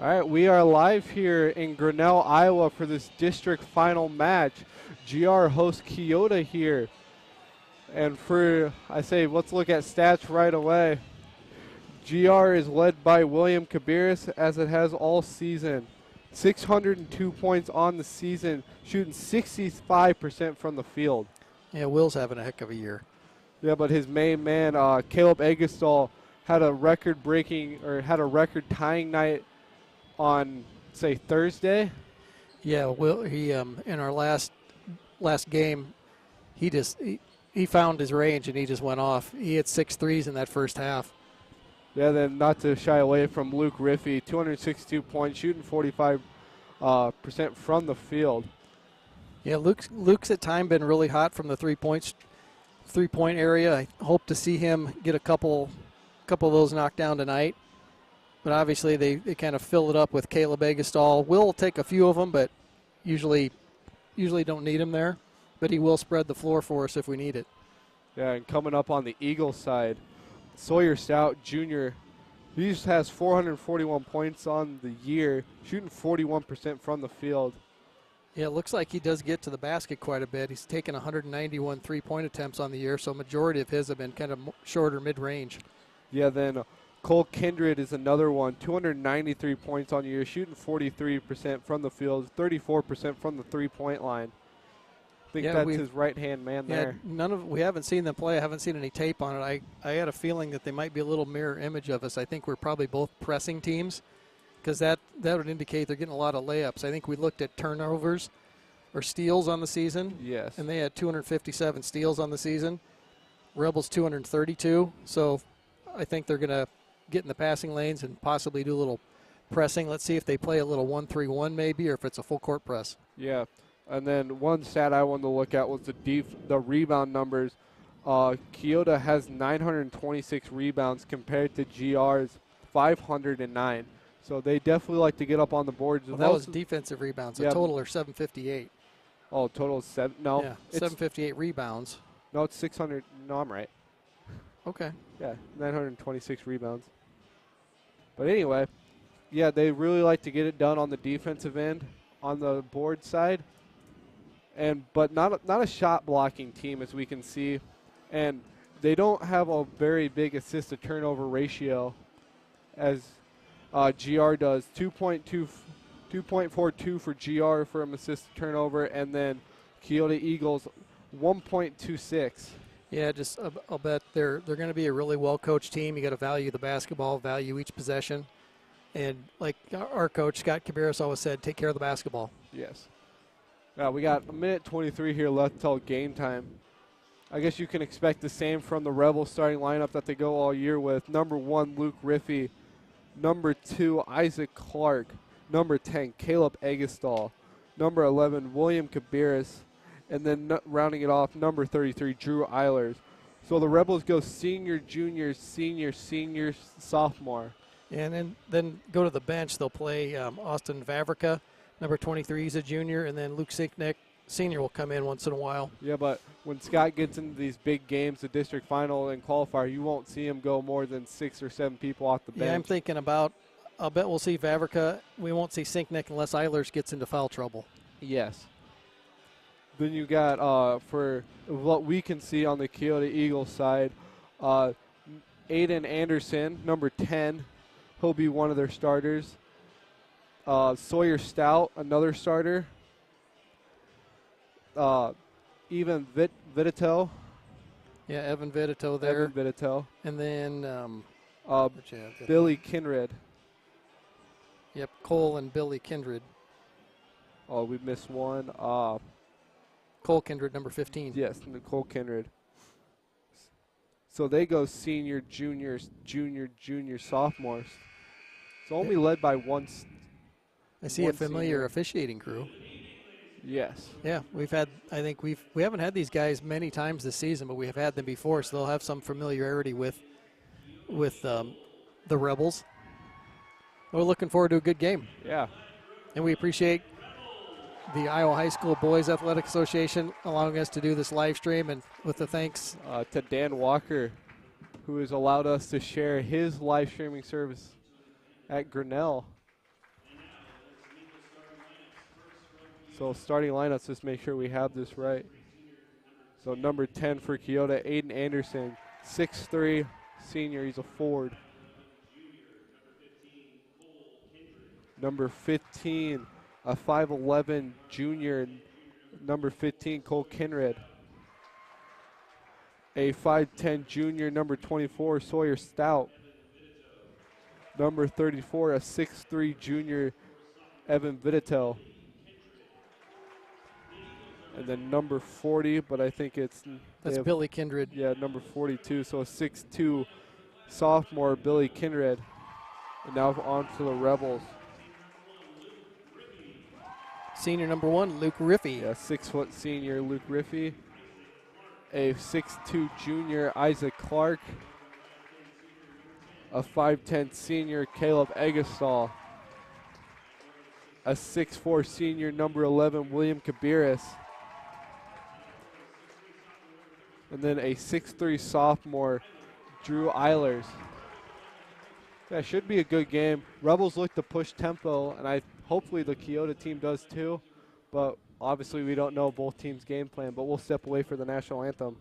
All right, we are live here in Grinnell, Iowa for this district final match. GR hosts Keota here. And let's look at stats right away. GR is led by William Kabiris as it has all season. 602 points on the season, shooting 65% from the field. Yeah, Will's having a heck of a year. Yeah, but his main man, Caleb Egestall, had a record tying night on, say, Thursday. Yeah, Will, he in our last game, he found his range and he just went off. He hit 6 threes in that first half. Yeah, then not to shy away from Luke Riffey, 262 points, shooting 45% from the field. Yeah, Luke's at time been really hot from the three-point area. I hope to see him get a couple of those knocked down tonight. But obviously they kind of fill it up with Caleb Egestall. Will take a few of them, but usually don't need him there. But he will spread the floor for us if we need it. Yeah, and coming up on the Eagles side, Sawyer Stout Jr., he just has 441 points on the year, shooting 41% from the field. Yeah, it looks like he does get to the basket quite a bit. He's taken 191 three-point attempts on the year, so majority of his have been kind of shorter mid-range. Yeah, then Cole Kindred is another one, 293 points on the year, shooting 43% from the field, 34% from the three-point line. I think that's his right-hand man there. We haven't seen them play. I haven't seen any tape on it. I had a feeling that they might be a little mirror image of us. I think we're probably both pressing teams because that would indicate they're getting a lot of layups. I think we looked at turnovers or steals on the season. Yes. And they had 257 steals on the season. Rebels 232. So I think they're going to get in the passing lanes and possibly do a little pressing. Let's see if they play a little 1-3-1 maybe or if it's a full court press. Yeah. And then one stat I wanted to look at was the rebound numbers. Keota has 926 rebounds compared to GR's 509. So they definitely like to get up on the boards. Well, that was defensive rebounds. The total are 758. Oh, total is 7? No. Yeah, 758 rebounds. No, it's 600. No, I'm right. Okay. Yeah, 926 rebounds. But anyway, yeah, they really like to get it done on the defensive end, on the board side. But not a shot blocking team as we can see, and they don't have a very big assist to turnover ratio as GR does. 2.42 for GR for an assist to turnover, and then Keota Eagles 1.26. Yeah, I'll bet they're going to be a really well coached team. You got to value the basketball, value each possession, and like our coach Scott Cabarrus always said, take care of the basketball. Yes. We got a minute 23 here left till game time. I guess you can expect the same from the Rebels starting lineup that they go all year with. Number 1, Luke Riffey. Number 2, Isaac Clark. Number 10, Caleb Egestall. Number 11, William Kabiris. And then rounding it off, number 33, Drew Eilers. So the Rebels go senior, junior, senior, sophomore. And then go to the bench. They'll play Austin Vavrica. Number 23 is a junior, and then Luke Sinknick, senior, will come in once in a while. Yeah, but when Scott gets into these big games, the district final and qualifier, you won't see him go more than 6 or 7 people off the bench. Yeah, I'm thinking I'll bet we'll see Vavrica. We won't see Sinknick unless Eilers gets into foul trouble. Yes. Then you got, for what we can see on the Keota Eagles side, Aiden Anderson, number 10, he'll be one of their starters. Sawyer Stout, another starter. Evan Vitito. Yeah, Evan Vitito there. Evan Vitito. And then Billy Kindred. Yep, Cole and Billy Kindred. Oh, we missed one. Cole Kindred, number 15. Yes, Nicole Kindred. So they go senior, juniors, junior, sophomores. It's only led by one. I see a familiar officiating crew. Yes. Yeah, we haven't had these guys many times this season, but we have had them before, so they'll have some familiarity with the Rebels. We're looking forward to a good game. Yeah. And we appreciate the Iowa High School Boys Athletic Association allowing us to do this live stream, and with the thanks to Dan Walker, who has allowed us to share his live streaming service at Grinnell. So starting lineups, just make sure we have this right. So number 10 for Keota, Aiden Anderson, 6'3", senior, he's a forward. Number 15, a 5'11", junior, number 15, Cole Kinred. A 5'10", junior, number 24, Sawyer Stout. Number 34, a 6'3", junior, Evan Viditel. And then number 40, but I think that's Billy Kindred. Yeah, number 42, so a 6'2", sophomore, Billy Kindred. And now on to the Rebels. Senior number 1, Luke Riffey. Yeah, 6-foot senior, Luke Riffey. A 6'2", junior, Isaac Clark. A 5'10", senior, Caleb Eggestal. A 6'4", senior, number 11, William Kabiris. And then a 6'3", sophomore, Drew Eilers. That should be a good game. Rebels look to push tempo, and hopefully the Keota team does too. But obviously we don't know both teams' game plan, but we'll step away for the national anthem.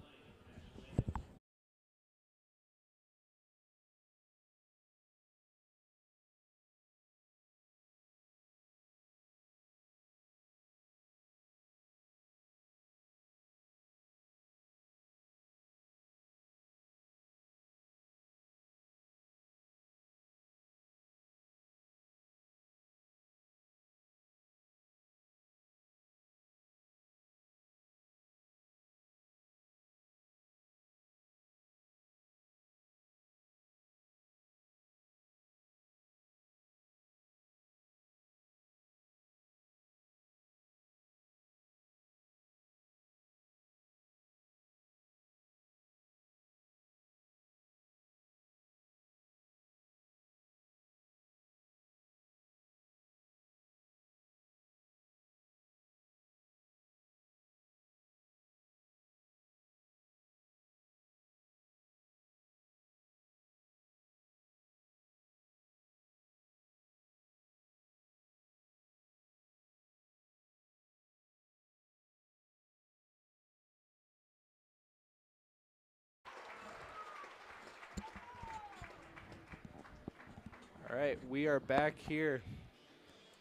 All right, we are back here.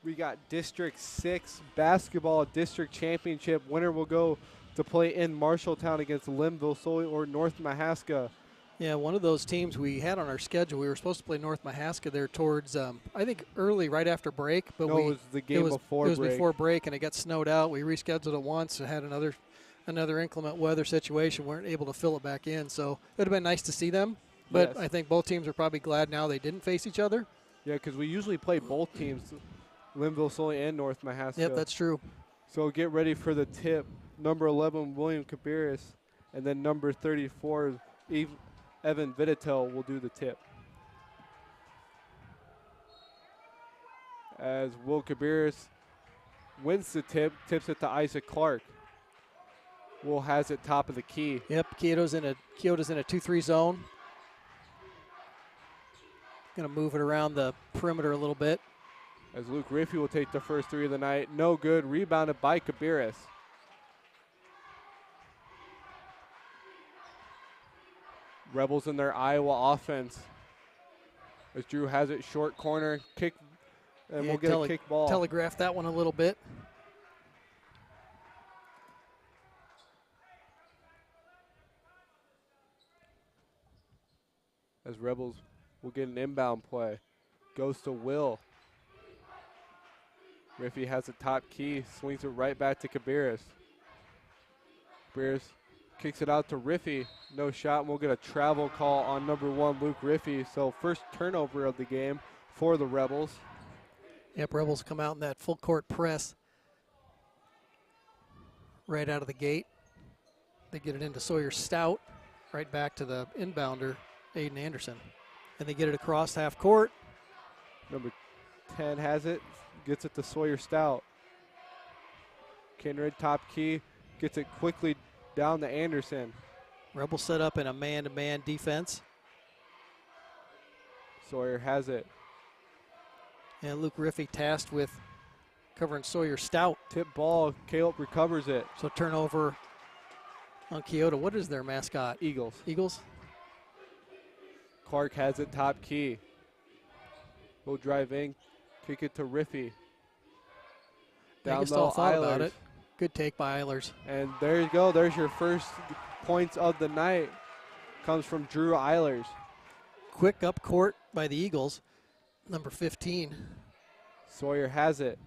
We got District 6 basketball district championship. Winner will go to play in Marshalltown against Limville, Sully, or North Mahaska. Yeah, one of those teams we had on our schedule. We were supposed to play North Mahaska there towards, I think, early, right after break. But no, it was the game before break. It was before break, and it got snowed out. We rescheduled it once and had another inclement weather situation. Weren't able to fill it back in. So it would have been nice to see them. But yes. I think both teams are probably glad now they didn't face each other. Yeah, because we usually play both teams, Limville, Sully, and North Mahaska. Yep, that's true. So get ready for the tip. Number 11, William Kabiris, and then number 34, Evan Viditel will do the tip. As Will Kabiris wins the tip, tips it to Isaac Clark. Will has it top of the key. Yep, Keota's in a 2-3 zone. Going to move it around the perimeter a little bit. As Luke Riffey will take the first three of the night. No good. Rebounded by Kabiris. Rebels in their Iowa offense. As Drew has it short corner. Kick. And we'll get a kick ball. Telegraph that one a little bit. As Rebels will get an inbound play. Goes to Will. Riffey has a top key. Swings it right back to Kabiris. Kabiris kicks it out to Riffey. No shot. And we'll get a travel call on number 1, Luke Riffey. So first turnover of the game for the Rebels. Yep, Rebels come out in that full court press right out of the gate. They get it into Sawyer Stout, right back to the inbounder, Aiden Anderson. And they get it across half court. Number 10 has it, gets it to Sawyer Stout. Kindred, top key, gets it quickly down to Anderson. Rebels set up in a man-to-man defense. Sawyer has it. And Luke Riffey tasked with covering Sawyer Stout. Tip ball, Caleb recovers it. So turnover on Keota. What is their mascot? Eagles. Eagles? Clark has it top key. Will drive in, kick it to Riffy. Down low, thought about Eilers. it. Good take by Eilers. And there you go. There's your first points of the night. Comes from Drew Eilers. Quick up court by the Eagles. Number 15. Sawyer has it.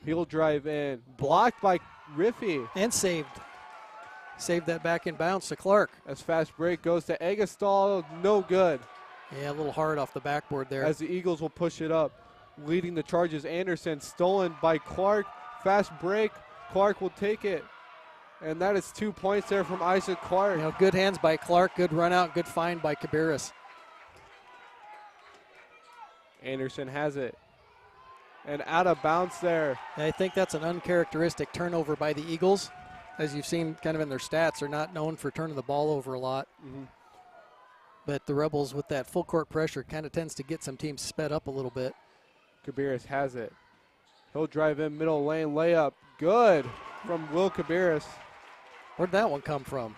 He'll drive in. Blocked by Riffy. And saved. Saved that back in bounce to Clark. As fast break goes to Eggestal. No good. Yeah, a little hard off the backboard there. As the Eagles will push it up. Leading the charges, Anderson. Stolen by Clark. Fast break. Clark will take it. And that is 2 points there from Isaac Clark. You know, good hands by Clark. Good run out. Good find by Cabarrus. Anderson has it. And out of bounds there. I think that's an uncharacteristic turnover by the Eagles. As you've seen kind of in their stats, they're not known for turning the ball over a lot. Mm-hmm. But the Rebels, with that full court pressure, kind of tends to get some teams sped up a little bit. Cabarrus has it. He'll drive in middle lane layup. Good from Will Cabarrus. Where'd that one come from?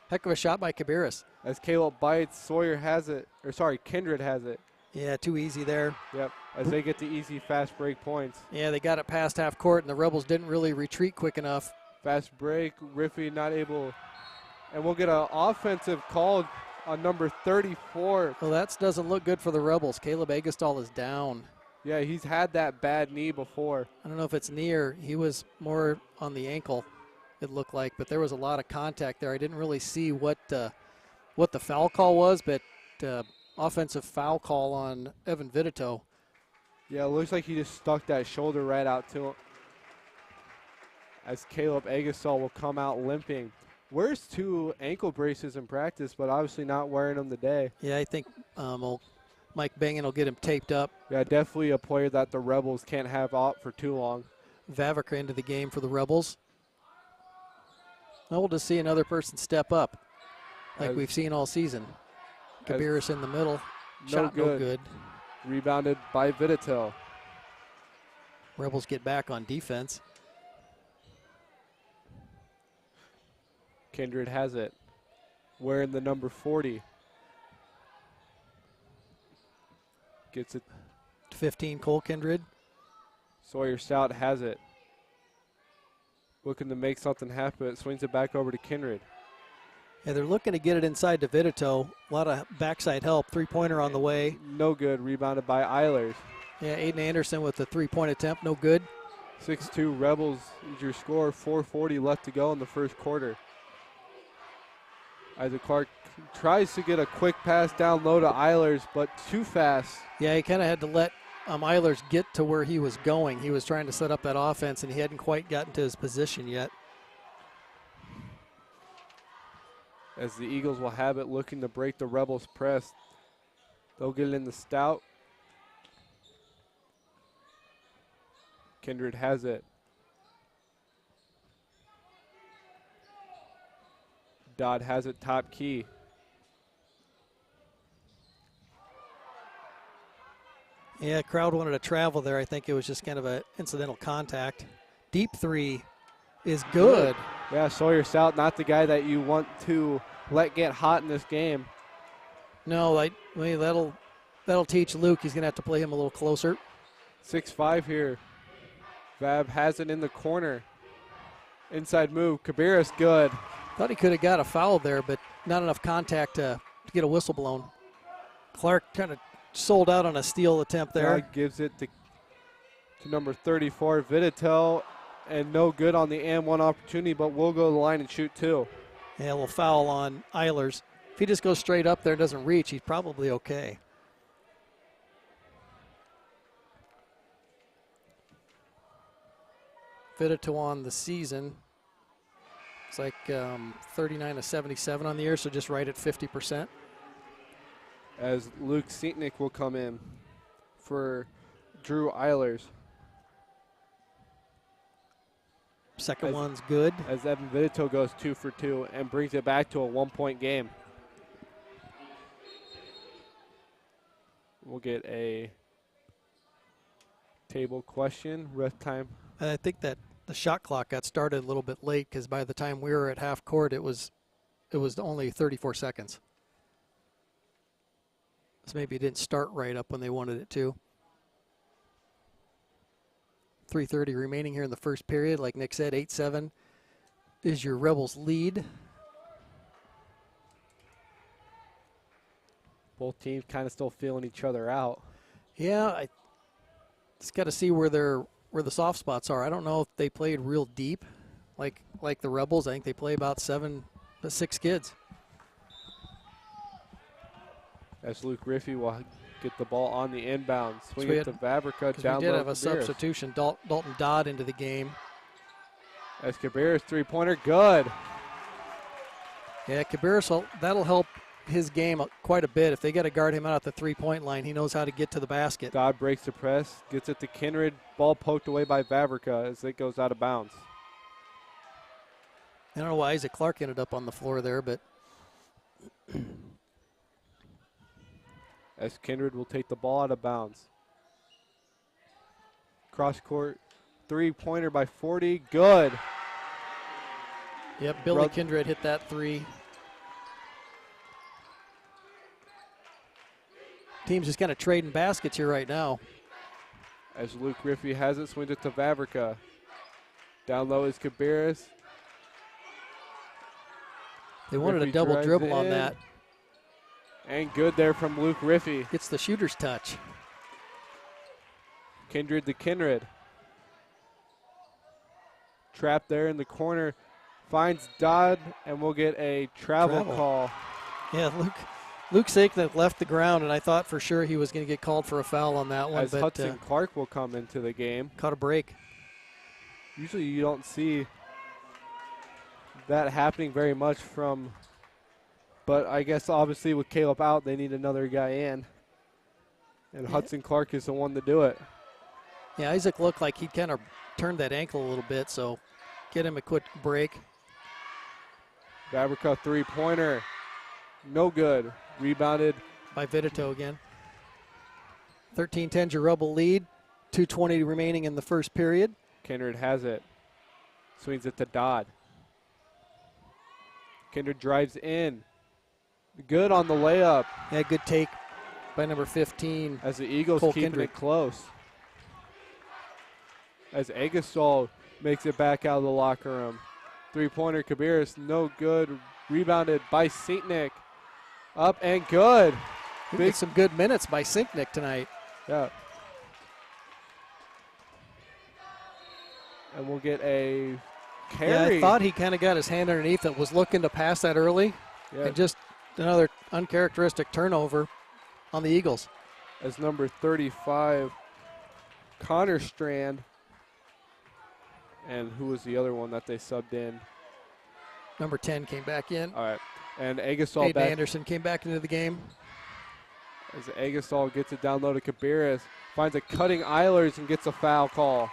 Heck of a shot by Cabarrus. As Caleb bites, Sawyer has it. Or sorry, Kindred has it. Yeah, too easy there. Yep, as they get the easy fast break points. Yeah, they got it past half court, and the Rebels didn't really retreat quick enough. Fast break, Riffy not able. And we'll get an offensive call on number 34. Well, that doesn't look good for the Rebels. Caleb Eggestal is down. Yeah, he's had that bad knee before. I don't know if it's knee or he was more on the ankle, it looked like, but there was a lot of contact there. I didn't really see what the foul call was, but offensive foul call on Evan Vitito. Yeah, it looks like he just stuck that shoulder right out to him. As Caleb Eggestal will come out limping. Wears 2 ankle braces in practice, but obviously not wearing them today. Yeah, I think old Mike Bangan will get him taped up. Yeah, definitely a player that the Rebels can't have out for too long. Vavrica into the game for the Rebels. Now we'll just see another person step up, like we've seen all season. Cabarrus in the middle. Shot no good. Rebounded by Vitito. Rebels get back on defense. Kindred has it. Wearing the number 40. Gets it. 15, Cole Kindred. Sawyer Stout has it. Looking to make something happen. It swings it back over to Kindred. Yeah, they're looking to get it inside to Vitito. A lot of backside help. Three-pointer on the way. No good. Rebounded by Eilers. Yeah, Aiden Anderson with the three-point attempt. No good. 6-2 Rebels is your score. 4:40 left to go in the first quarter. Isaac Clark tries to get a quick pass down low to Eilers, but too fast. Yeah, he kind of had to let Eilers get to where he was going. He was trying to set up that offense, and he hadn't quite gotten to his position yet. As the Eagles will have it, looking to break the Rebels' press. They'll get it in the Stout. Kindred has it. Dodd has it top key. Yeah, crowd wanted to travel there. I think it was just kind of an incidental contact. Deep three is good. Yeah, Sawyer Stout, not the guy that you want to let get hot in this game. No, that'll teach Luke. He's going to have to play him a little closer. 6-5 here. Vab has it in the corner. Inside move. Cabarrus good. Thought he could have got a foul there, but not enough contact to get a whistle blown. Clark kind of sold out on a steal attempt there. Gives it to number 34, Vitito, and no good on the and one opportunity, but we'll go to the line and shoot 2. Yeah, a little foul on Eilers. If he just goes straight up there and doesn't reach, he's probably okay. Vitito on the season. It's like 39 to 77 on the year, so just right at 50%. As Luke Seatnick will come in for Drew Eilers. Second one's good. As Evan Vitito goes 2 for 2 and brings it back to a 1-point game. We'll get a Table question, ref time. And I think that the shot clock got started a little bit late because by the time we were at half court, it was only 34 seconds. So maybe it didn't start right up when they wanted it to. 3:30 remaining here in the first period. Like Nick said, 8-7 is your Rebels lead. Both teams kind of still feeling each other out. Yeah, I just got to see where the soft spots are. I don't know if they played real deep, like the Rebels. I think they play about 6 kids. As Luke Riffey will get the ball on the inbound. Swing it to Vavrika. Down we did low have a Cabarrus. substitution. Dalton Dodd into the game. As Cabarrus three-pointer, good. Yeah, Cabarrus, that'll help his game quite a bit. If they got to guard him out at the three-point line, he knows how to get to the basket. Dodd breaks the press, gets it to Kindred. Ball poked away by Vavrika as it goes out of bounds. I don't know why Isaac Clark ended up on the floor there, but as Kindred will take the ball out of bounds. Cross court, three-pointer by 40, good. Yep, Billy Kindred hit that three. Team's just kind of trading baskets here right now. As Luke Riffey has it, swings it to Vavrika. Down low is Cabarrus. They wanted a double dribble on that. And good there from Luke Riffey. Gets the shooter's touch. Kindred to Kindred. Trapped there in the corner. Finds Dodd, and we'll get a travel call. Yeah, Luke Sakenet left the ground, and I thought for sure he was going to get called for a foul on that one. As Hudson Clark will come into the game. Caught a break. Usually you don't see that happening very much from, but I guess obviously with Caleb out, they need another guy in. And Hudson Clark is the one to do it. Yeah, Isaac looked like he kind of turned that ankle a little bit, so get him a quick break. Vavrika three-pointer. No good. Rebounded by Vitito again. 13-10 your Rebel lead. 2:20 remaining in the first period. Kindred has it. Swings it to Dodd. Kindred drives in. Good on the layup. Yeah, good take by number 15. As the Eagles Cole keeping Kindred. it close. As Agasol makes it back out of the locker room. Three-pointer, Cabarrus, no good. Rebounded by Saintnick. Up and good. Big some good minutes by Sinknick tonight. Yeah. And we'll get a carry. Yeah, I thought he kind of got his hand underneath it, was looking to pass that early. Yeah. And just another uncharacteristic turnover on the Eagles. As number 35, Connor Strand. And who was the other one that they subbed in? Number 10 came back in. All right. And Agasol back. Anderson came back into the game. As Agasol gets it down low to Cabarrus. Finds a cutting Eilers and gets a foul call.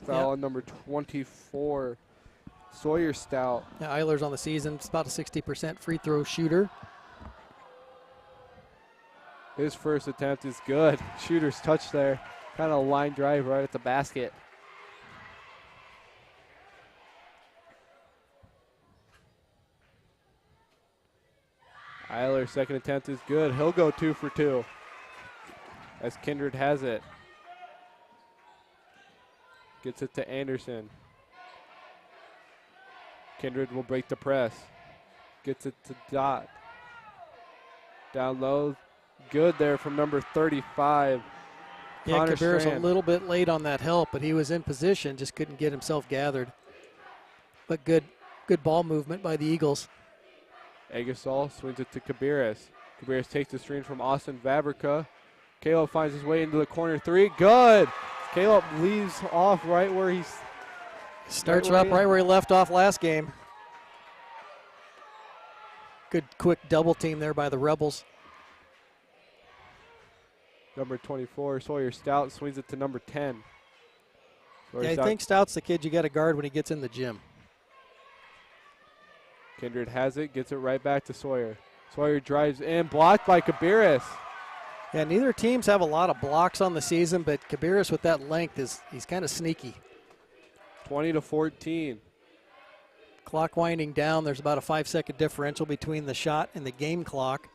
Foul on number 24, Sawyer Stout. Yeah, Eilers on the season. It's about a 60% free throw shooter. His first attempt is good. Shooter's touch there. Kind of a line drive right at the basket. Eiler's second attempt is good. He'll go 2 for 2. As Kindred has it. Gets it to Anderson. Kindred will break the press. Gets it to Dot. Down low. Good there from number 35. Yeah, Connor Cabarrus Strand. a little bit late on that help, but he was in position, just couldn't get himself gathered. But good ball movement by the Eagles. Agasol swings it to Cabarrus. Cabarrus takes the screen from Austin Vavrika. Caleb finds his way into the corner three. Good. Caleb leaves off right where he's. Starts right where he left off last game. Good quick double team there by the Rebels. Number 24, Sawyer Stout, swings it to number 10. Yeah, I think Stout's the kid you got to guard when he gets in the gym. Kindred has it, gets it right back to Sawyer. Sawyer drives in, blocked by Kabiris. Yeah, neither teams have a lot of blocks on the season, but Kabiris with that length he's kind of sneaky. 20-14. Clock winding down. There's about a 5-second differential between the shot and the game clock.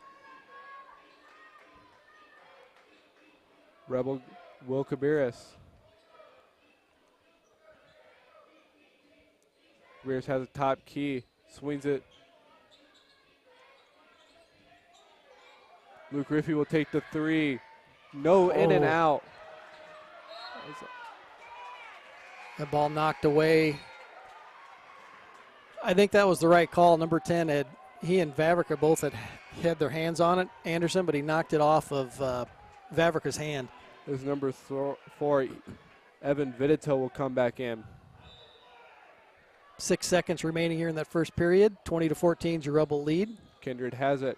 Rebel Will Kabiris. Kabiris has a top key, swings it. Luke Riffey will take the three. No, in and out. That ball knocked away. I think that was the right call. Number 10 he and Vavrica both had their hands on it, Anderson, but he knocked it off of Vavrica's hand. This number 4, Evan Vitito, will come back in. 6 seconds remaining here in that first period. 20-14 is your Rebel lead. Kindred has it.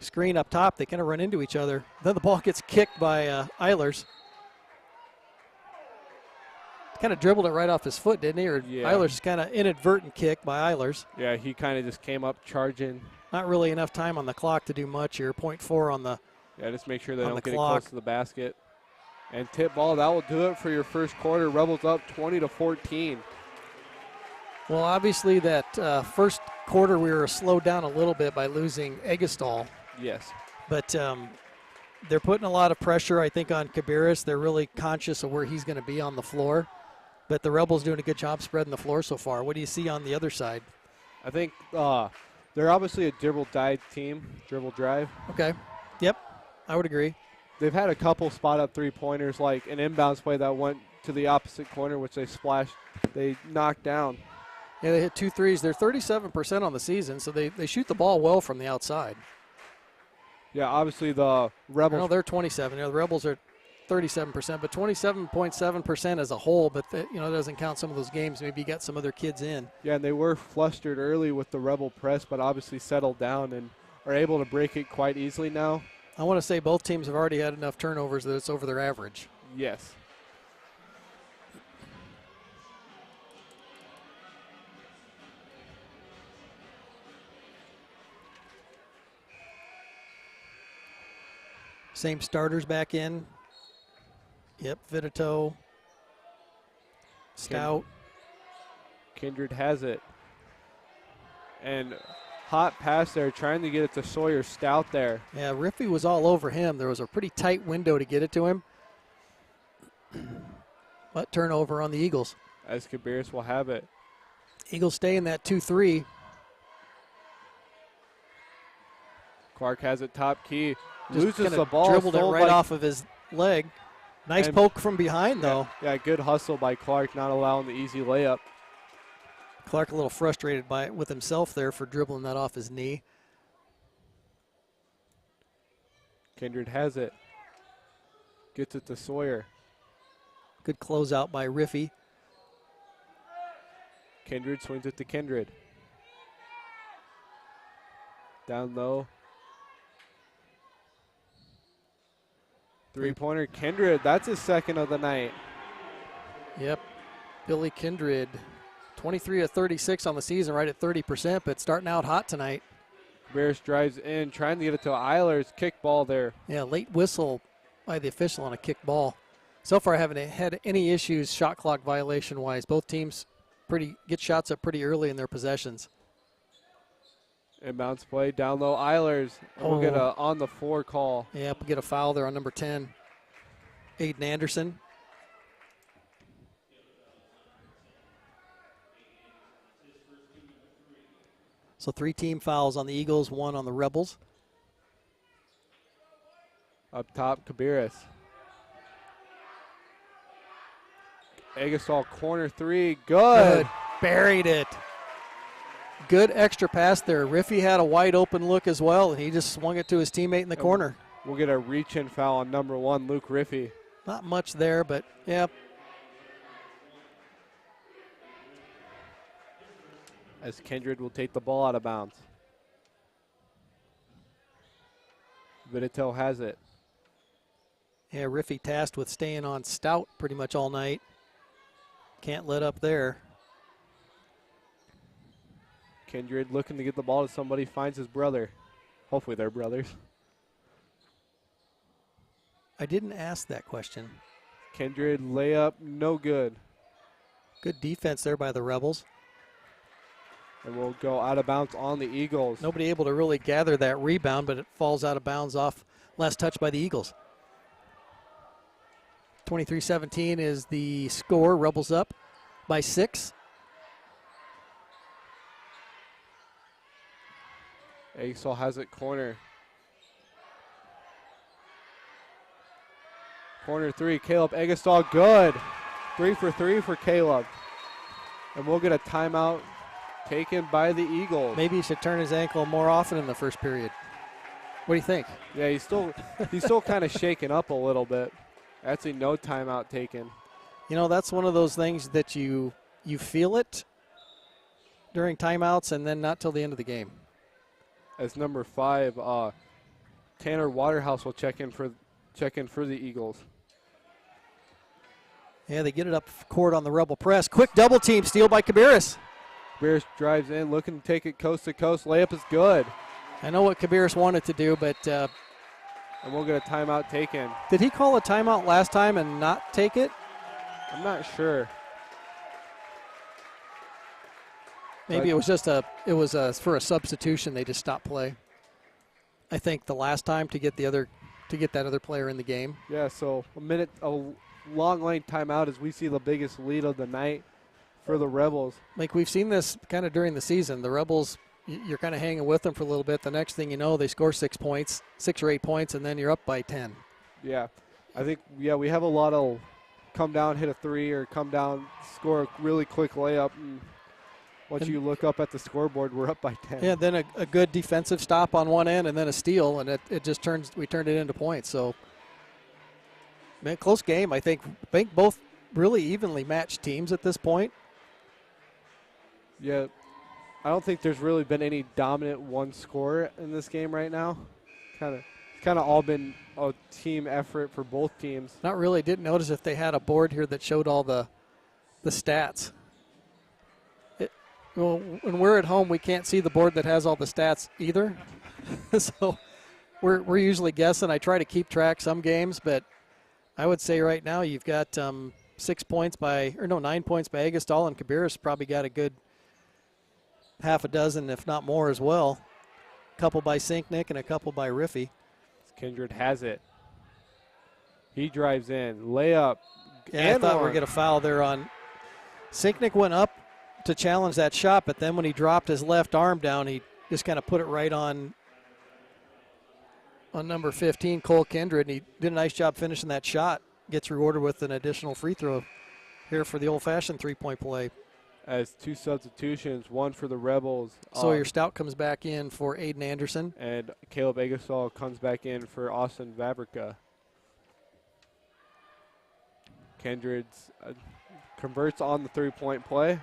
Screen up top. They kind of run into each other. Then the ball gets kicked by Eilers. Kind of dribbled it right off his foot, didn't he? Or yeah. Eilers kind of inadvertent kick by Eilers. Yeah, he kind of just came up charging. Not really enough time on the clock to do much here. 0.4 on the Yeah, just make sure they don't get it clock. close to the basket. And tip ball, that will do it for your first quarter. Rebels up 20-14. Well, obviously that first quarter we were slowed down a little bit by losing Eggestal. Yes. But they're putting a lot of pressure, I think, on Kabiris. They're really conscious of where he's going to be on the floor. But the Rebels doing a good job spreading the floor so far. What do you see on the other side? I think they're obviously a dribble drive team, dribble drive. Okay. Yep, I would agree. They've had a couple spot-up three-pointers, like an inbounds play that went to the opposite corner, which they knocked down. Yeah, they hit 2 threes. They're 37% on the season, so they shoot the ball well from the outside. Yeah, obviously the Rebels. No, they're 27. The Rebels are 37%, but 27.7% as a whole. But it doesn't count some of those games. Maybe you got some other kids in. Yeah, and they were flustered early with the Rebel press, but obviously settled down and are able to break it quite easily now. I want to say both teams have already had enough turnovers that it's over their average. Yes. Same starters back in. Yep, Vitito, Stout. Kindred has it. And hot pass there, trying to get it to Sawyer. Stout there. Yeah, Riffey was all over him. There was a pretty tight window to get it to him. But turnover on the Eagles. As Kabiris will have it. Eagles stay in that 2-3. Clark has it top key. Just loses the ball. Dribbled it right off of his leg. Nice poke from behind, though. Yeah, good hustle by Clark, not allowing the easy layup. Clark a little frustrated with himself there for dribbling that off his knee. Kindred has it. Gets it to Sawyer. Good closeout by Riffey. Kindred swings it to Kindred. Down low. Three-pointer, Kindred. That's his second of the night. Yep. Billy Kindred, 23 of 36 on the season, right at 30%, but starting out hot tonight. Bears drives in, trying to get it to Eilers. Kick ball there. Yeah, late whistle by the official on a kick ball. So far, I haven't had any issues shot clock violation-wise. Both teams get shots up pretty early in their possessions. Inbounds play, down low, Eilers. And we'll get a on the floor call. Yep, we'll get a foul there on number 10, Aiden Anderson. So 3 team fouls on the Eagles, 1 on the Rebels. Up top, Kabiris. Eggestal corner 3, good. Buried it. Good extra pass there. Riffey had a wide open look as well, and he just swung it to his teammate in the corner. We'll get a reach-in foul on number 1, Luke Riffey. Not much there, but yeah. As Kindred will take the ball out of bounds. Vitito has it. Yeah, Riffey tasked with staying on Stout pretty much all night. Can't let up there. Kindred looking to get the ball to somebody, finds his brother. Hopefully they're brothers. I didn't ask that question. Kindred layup, no good. Good defense there by the Rebels. And we'll go out of bounds on the Eagles. Nobody able to really gather that rebound, but it falls out of bounds off last touch by the Eagles. 23-17 is the score. Rebels up by 6. Eggstall has it corner. Corner 3, Caleb Eggstall, good. 3 for 3 for Caleb. And we'll get a timeout taken by the Eagles. Maybe he should turn his ankle more often in the first period. What do you think? Yeah, he's still kind of shaken up a little bit. Actually, no timeout taken. You know, that's one of those things that you feel it during timeouts and then not till the end of the game. As number 5, Tanner Waterhouse will check in for the Eagles. Yeah, they get it up court on the Rebel press. Quick double team, steal by Cabarrus. Cabarrus drives in, looking to take it coast to coast. Layup is good. I know what Cabarrus wanted to do, but and we'll get a timeout taken. did he call a timeout last time and not take it? I'm not sure. Maybe it was just for a substitution. They just stopped play. I think the last time to get that other player in the game. Yeah, so a long lane timeout as we see the biggest lead of the night for the Rebels. Like we've seen this kind of during the season. The Rebels, you're kind of hanging with them for a little bit. The next thing you know, they score 6 or 8 points, and then you're up by 10. Yeah, I think, we have a lot of come down, hit a 3, or come down, score a really quick layup. And once you look up at the scoreboard, we're up by 10. Yeah, then a good defensive stop on one end and then a steal, and it just we turned it into points. So, man, close game. I think both really evenly matched teams at this point. Yeah, I don't think there's really been any dominant one scorer in this game right now. It's kind of all been a team effort for both teams. Not really. Didn't notice if they had a board here that showed all the stats. Well, when we're at home, we can't see the board that has all the stats either. So we're usually guessing. I try to keep track some games, but I would say right now you've got 9 points by Eggstall, and Cabarrus probably got a good half a dozen, if not more, as well. A couple by Sinknick and a couple by Riffey. Kindred has it. He drives in. Layup. Yeah, I thought we were going to foul there on. Sinknick went up to challenge that shot, but then when he dropped his left arm down, he just kind of put it right on number 15, Cole Kindred, and he did a nice job finishing that shot. Gets rewarded with an additional free throw here for the old-fashioned three-point play. As 2 substitutions, one for the Rebels. Sawyer Stout comes back in for Aiden Anderson. And Caleb Eggstall comes back in for Austin Vabrica. Kindred's converts on the three-point play.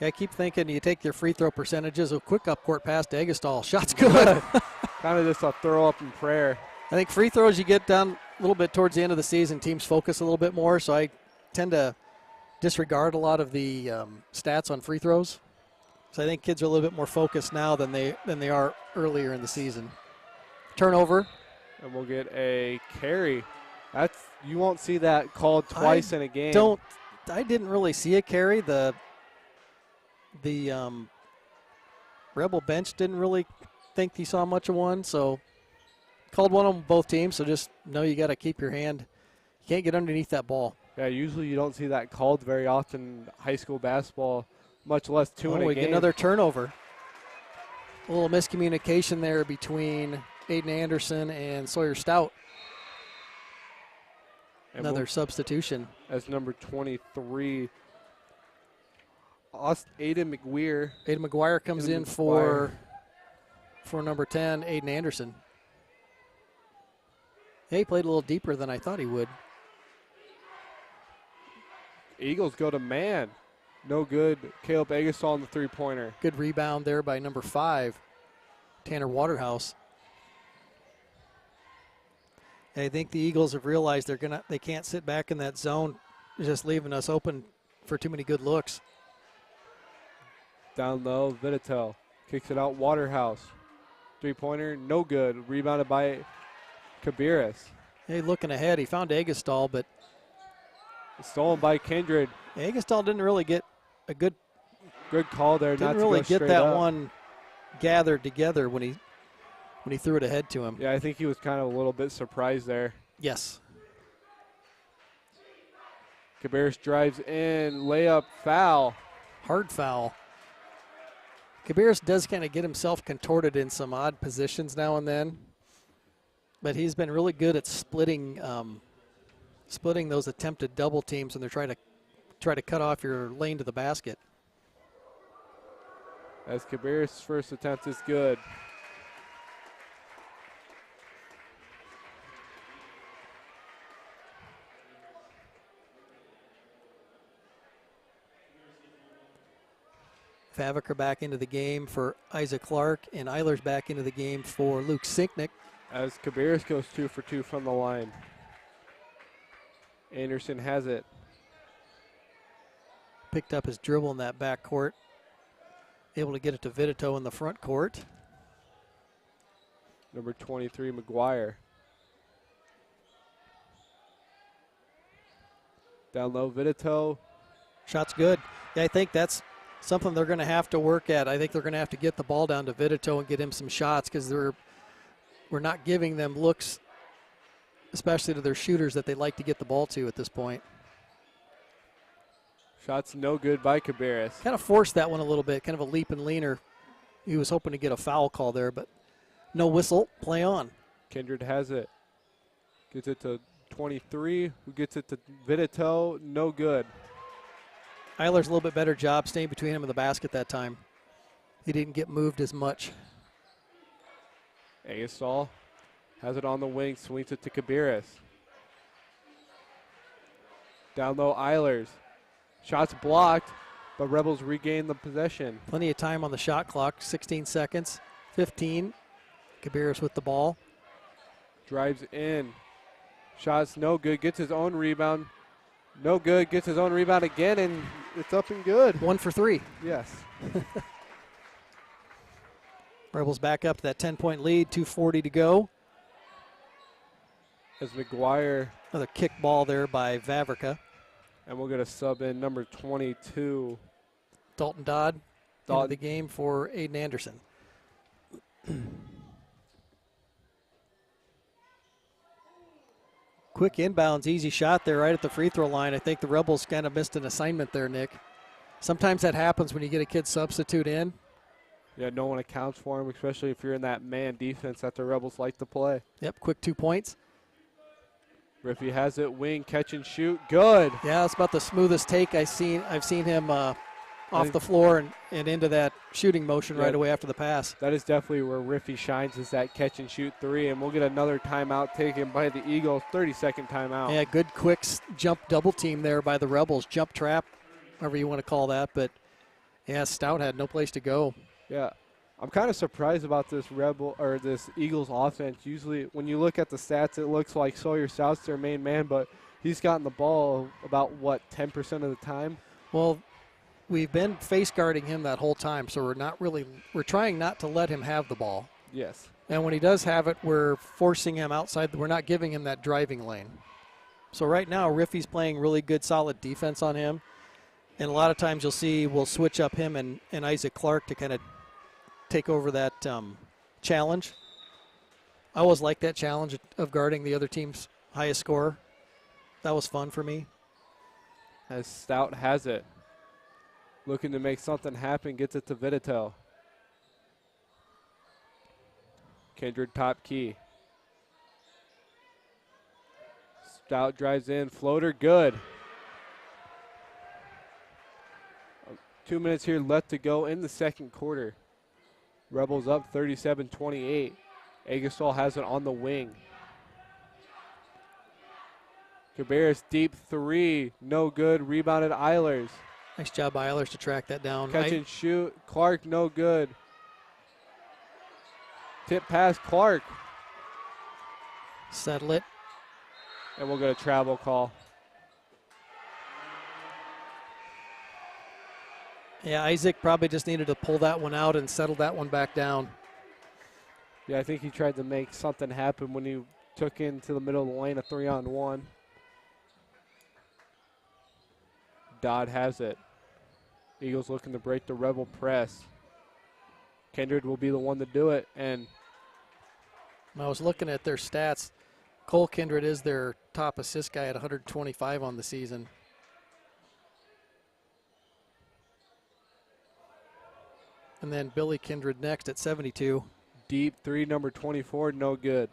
Yeah, I keep thinking you take your free throw percentages, a quick up-court pass to Eggstall. Shot's good. Kind of just a throw up in prayer. I think free throws, you get down a little bit towards the end of the season, teams focus a little bit more, so I tend to disregard a lot of the stats on free throws. So I think kids are a little bit more focused now than they are earlier in the season. Turnover. And we'll get a carry. You won't see that called twice in a game. I didn't really see a carry. The Rebel bench didn't really think he saw much of one, so called one on both teams. So just know you got to keep your hand. You can't get underneath that ball. Yeah, usually you don't see that called very often in high school basketball, much less two in a game. We get another turnover. A little miscommunication there between Aiden Anderson and Sawyer Stout. And another substitution. As number 23, Aiden McGuire. Aiden McGuire comes in for number 10, Aiden Anderson. Yeah, he played a little deeper than I thought he would. Eagles go to man. No good. Caleb Eggstall on the three-pointer. Good rebound there by number 5, Tanner Waterhouse. I think the Eagles have realized they can't sit back in that zone, just leaving us open for too many good looks. Down low, Vitatel. Kicks it out, Waterhouse. Three-pointer, no good. Rebounded by Kabiris. Hey, looking ahead, he found Agastol, but Stolen by Kindred. Agastol didn't really get a good call there. Didn't not really to go get straight that up. one gathered together when he threw it ahead to him. Yeah, I think he was kind of a little bit surprised there. Yes. Kabiris drives in, layup, foul. Hard foul. Kabiris does kind of get himself contorted in some odd positions now and then, but he's been really good at splitting those attempted double teams when they're try to cut off your lane to the basket. As Kabiris' first attempt is good. Faviker back into the game for Isaac Clark, and Eilers back into the game for Luke Sinknick. As Kabiris goes 2 for 2 from the line. Anderson has it. Picked up his dribble in that back court. Able to get it to Vidito in the front court. Number 23, McGuire. Down low, Vidito. Shot's good. Yeah, I think that's something they're going to have to work at. I think they're going to have to get the ball down to Vidito and get him some shots because we're not giving them looks, especially to their shooters, that they like to get the ball to at this point. Shot's no good by Kabiris. Kind of forced that one a little bit, kind of a leap and leaner. He was hoping to get a foul call there, but no whistle, play on. Kindred has it. Gets it to 23, who gets it to Vidito, no good. Eiler's a little bit better job staying between him and the basket that time. He didn't get moved as much. Agastol has it on the wing, swings it to Kabiris. Down low, Eilers. Shots blocked, but Rebels regain the possession. Plenty of time on the shot clock, 16 seconds, 15. Kabiris with the ball. Drives in. Shots no good, gets his own rebound. No good, gets his own rebound again, and it's up and good. 1 for 3. Yes. Rebels back up to that 10-point lead, 2:40 to go. As McGuire. Another kick ball there by Vavrika. And we'll get a sub in, number 22. Dalton Dodd into the game for Aiden Anderson. Quick inbounds, easy shot there right at the free throw line. I think the Rebels kind of missed an assignment there, Nick. Sometimes that happens when you get a kid substitute in. Yeah, no one accounts for him, especially if you're in that man defense that the Rebels like to play. Yep, quick 2 points. Riffy has it, wing, catch and shoot, good. Yeah, that's about the smoothest take I've seen him off the floor and into that shooting motion right away after the pass. That is definitely where Riffy shines, is that catch and shoot three, and we'll get another timeout taken by the Eagles, 30-second timeout. Yeah, good quick jump double team there by the Rebels, jump trap, however you want to call that, but yeah, Stout had no place to go. Yeah, I'm kind of surprised about this this Eagles offense. Usually when you look at the stats, it looks like Sawyer Stout's their main man, but he's gotten the ball about, 10% of the time? Well, we've been face guarding him that whole time, so we're trying not to let him have the ball. Yes. And when he does have it, we're forcing him outside. We're not giving him that driving lane. So right now, Riffy's playing really good, solid defense on him. And a lot of times you'll see we'll switch up him and Isaac Clark to kind of take over that challenge. I always like that challenge of guarding the other team's highest scorer. That was fun for me. As Stout has it. Looking to make something happen, gets it to Vidito. Kindred top key. Stout drives in, floater, good. 2 minutes here left to go in the second quarter. Rebels up 37-28. Agastol has it on the wing. Cabarrus deep three, no good, rebounded Eilers. Nice job by Eilers to track that down. Catch and shoot, Clark no good. Tip pass, Clark. Settle it. And we'll get a travel call. Yeah, Isaac probably just needed to pull that one out and settle that one back down. Yeah, I think he tried to make something happen when he took into the middle of the lane a 3-on-1. Dodd has it. Eagles looking to break the Rebel press. Kindred will be the one to do it. And I was looking at their stats. Cole Kindred is their top assist guy at 125 on the season. And then Billy Kindred next at 72. deep three, number 24, no good.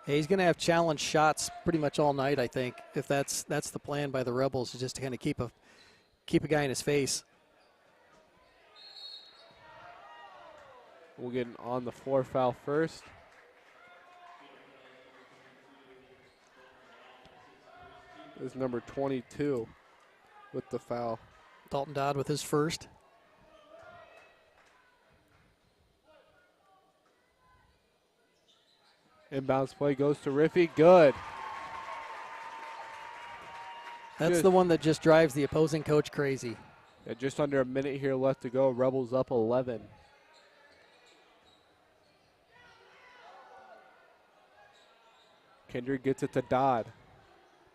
Yeah, he's going to have challenge shots pretty much all night, I think. If that's the plan by the Rebels, is just to kind of keep a guy in his face. We'll get an on the floor foul first. This is number 22 with the foul. Dalton Dodd with his first. Inbounds play goes to Riffy. Good. That's Good. the one that just drives the opposing coach crazy. Yeah, just under a minute here left to go. Rebels up 11. Kindred gets it to Dodd.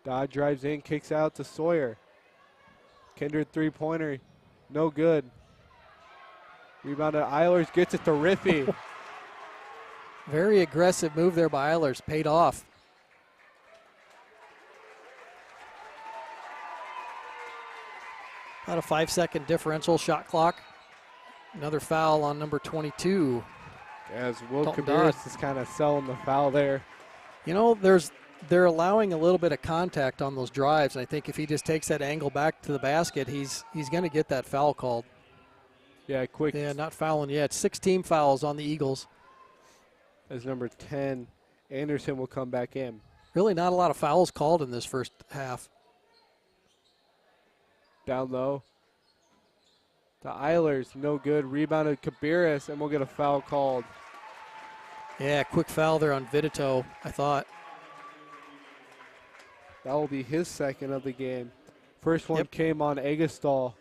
Dodd drives in, kicks out to Sawyer. Kindred three-pointer, no good. Rebounded Eilers, gets it to Riffy. Very aggressive move there by Eilers, paid off. About a 5-second differential shot clock. Another foul on number 22. As Will Dalton Cabarrus Dodd. is kind of selling the foul there. You know, they're allowing a little bit of contact on those drives. And I think if he just takes that angle back to the basket, he's going to get that foul called. Yeah, quick. Yeah, not fouling yet. 6 team fouls on the Eagles. As number 10, Anderson will come back in. Really not a lot of fouls called in this first half. Down low. To Eilers, no good. Rebounded Cabarrus, and we'll get a foul called. Yeah, quick foul there on Vidito, I thought. That will be his second of the game. First one Yep. came on Egestal.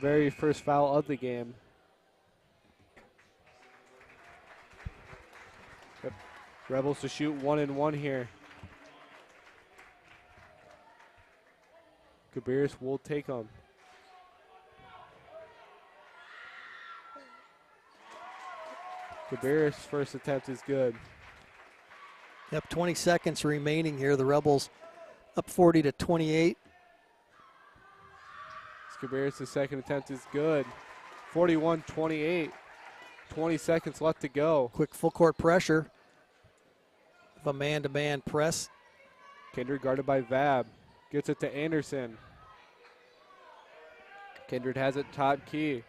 Very first foul of the game. Yep. Rebels to shoot 1-and-1 here. Cabarrus will take them. Cabarrus' first attempt is good. Yep, 20 seconds remaining here. The Rebels up 40-28. Cabarrus' second attempt is good. 41-28. 20 seconds left to go. Quick full court pressure of a man-to-man press. Kindred guarded by Vab. Gets it to Anderson. Kindred has it top key.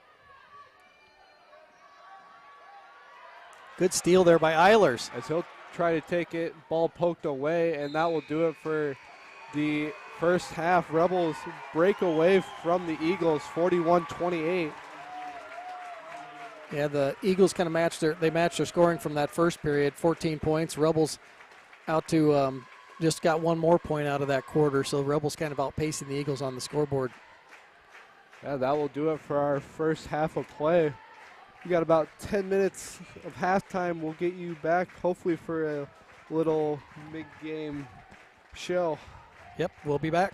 Good steal there by Eilers. As he'll try to take it, ball poked away, and that will do it for the first half. Rebels break away from the Eagles, 41-28. Yeah, the Eagles kind of matched their scoring from that first period, 14 points. Rebels out to just got one more point out of that quarter, so Rebels kind of outpacing the Eagles on the scoreboard. Yeah, that will do it for our first half of play. We got about 10 minutes of halftime. We'll get you back, hopefully, for a little mid-game show. Yep, we'll be back.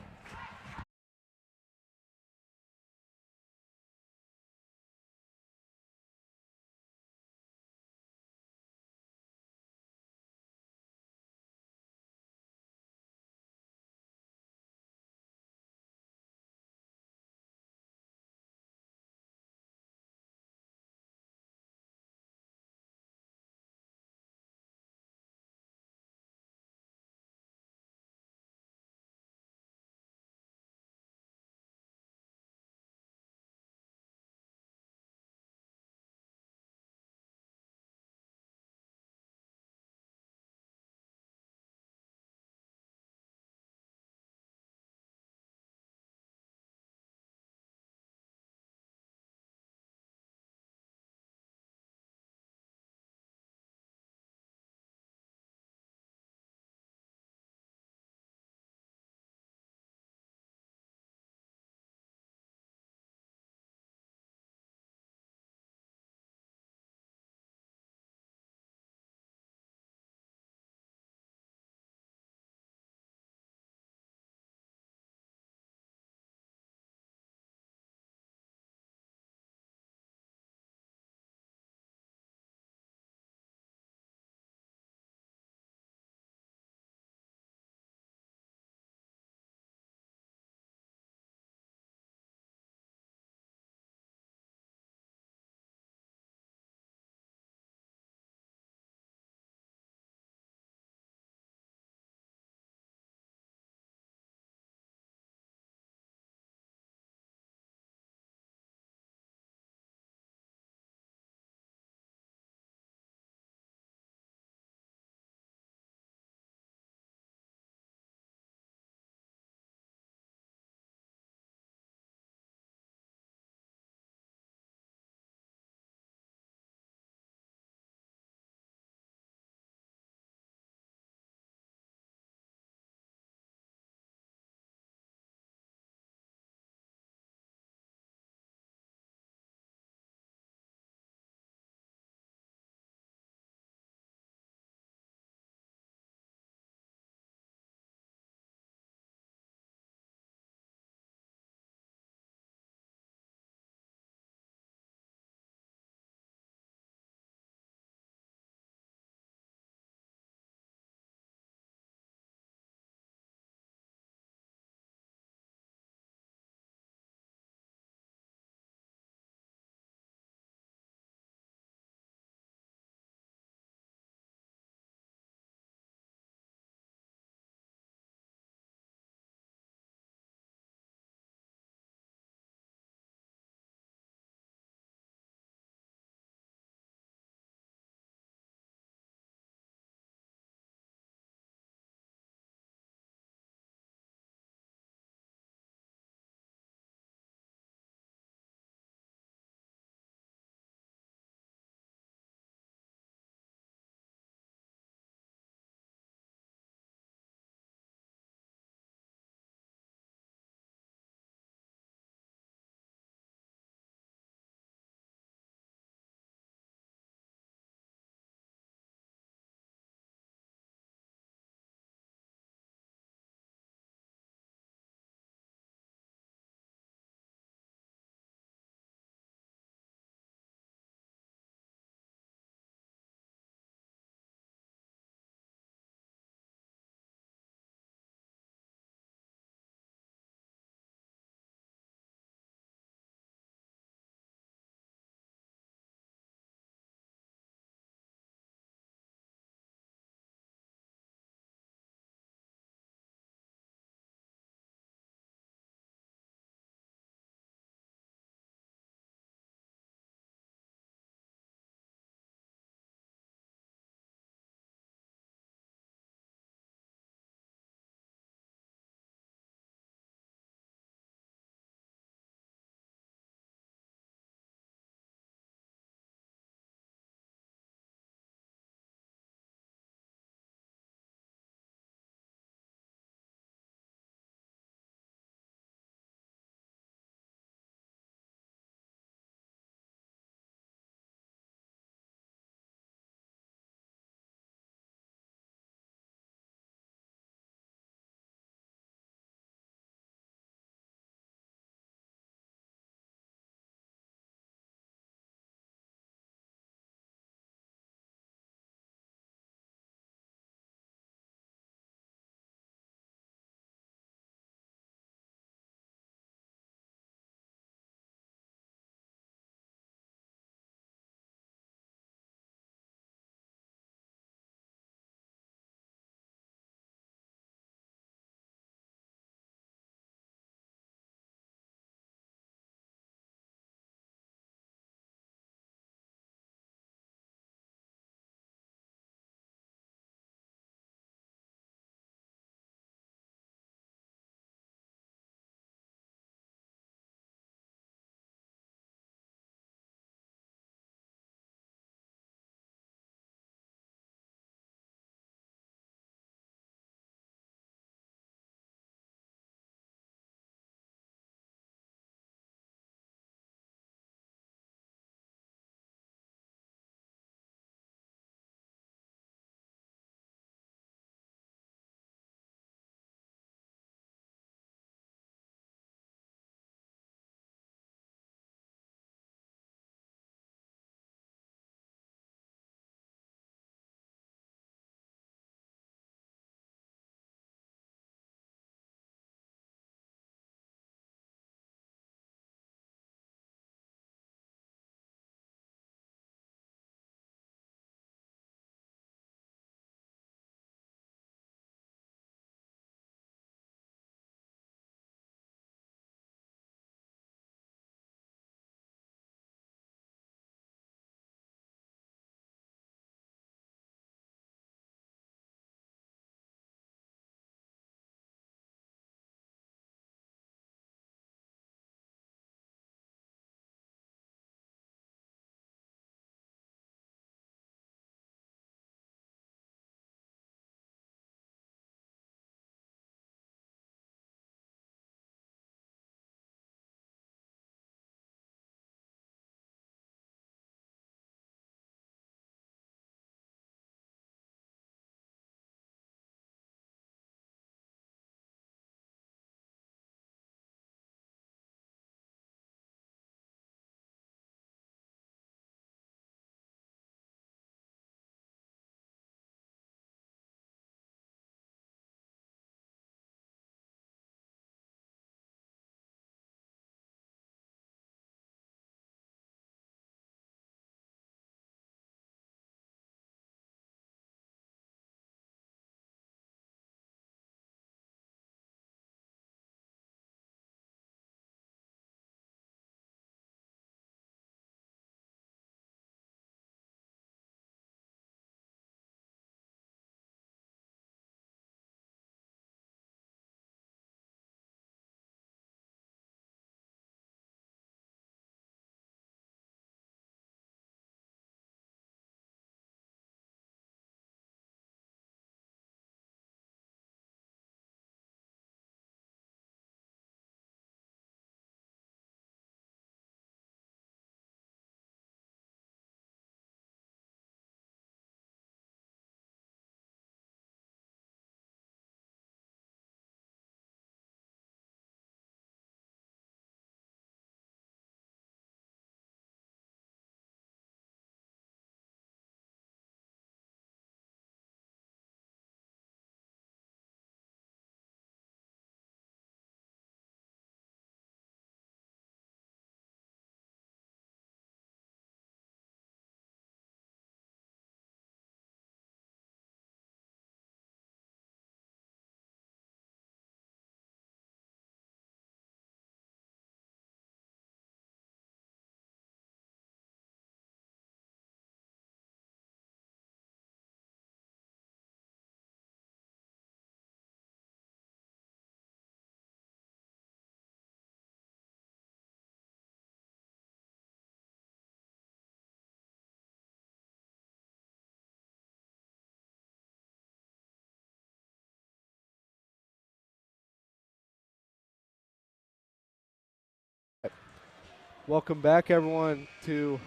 Welcome back, everyone, to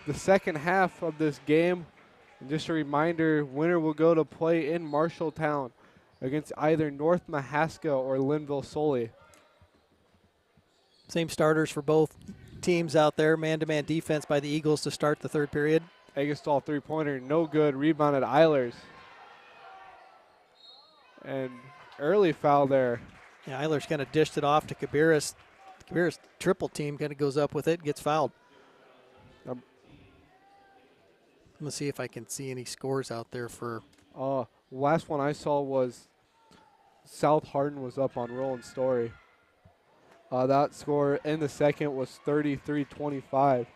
the second half of this game. And just a reminder, winner will go to play in Marshalltown against either North Mahaska or Linville-Sully. Same starters for both teams out there. Man-to-man defense by the Eagles to start the third period. Eggerstall three-pointer, no good. Rebounded Eilers. And early foul there. Yeah, Eilers kind of dished it off to Cabarrus. Cabarrus triple team kind of goes up with it, gets fouled. I'm going to see if I can see any scores out there for. Last one I saw was South Hardin was up on Roland Story. That score in the second was 33-25.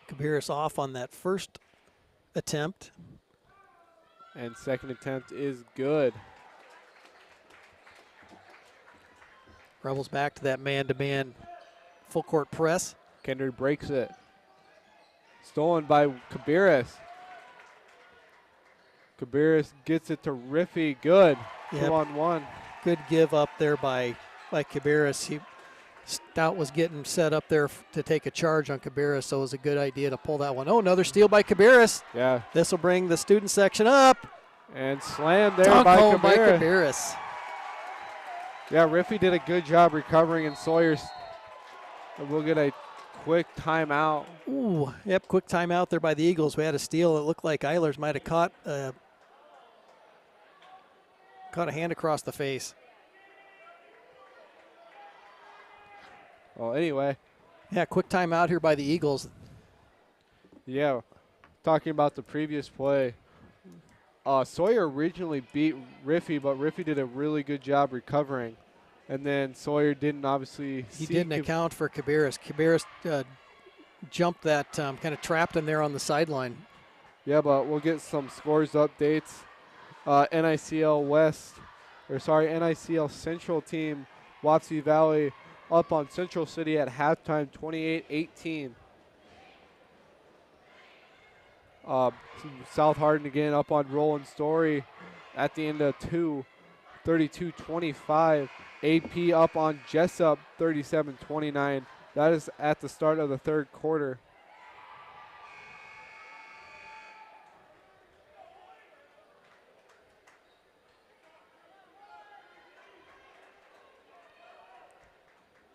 Cabarrus off on that first attempt. And second attempt is good. Rebels back to that man-to-man full court press. Kendrick breaks it. Stolen by Cabarrus. Cabarrus gets it to Riffy. Good. Yep. 2-on-1. Good give up there by Cabarrus. Stout was getting set up there to take a charge on Cabarrus, so it was a good idea to pull that one. Oh, another steal by Cabarrus. Yeah. This will bring the student section up. And slammed there by Cabarrus. Yeah, Riffy did a good job recovering, and Sawyer's will get a quick timeout. Ooh, yep, quick timeout there by the Eagles. We had a steal. It looked like Eilers might have caught a hand across the face. Well, anyway. Yeah, quick timeout here by the Eagles. Yeah, talking about the previous play. Sawyer originally beat Riffy, but Riffy did a really good job recovering. And then Sawyer didn't obviously He didn't account for Cabarrus. Cabarrus jumped that, kind of trapped him there on the sideline. Yeah, but we'll get some scores updates. NICL Central team, Wapsie Valley, up on Central City at halftime, 28-18. South Hardin again up on Roland Story at the end of 32-25. AP up on Jessup, 37-29. That is at the start of the third quarter.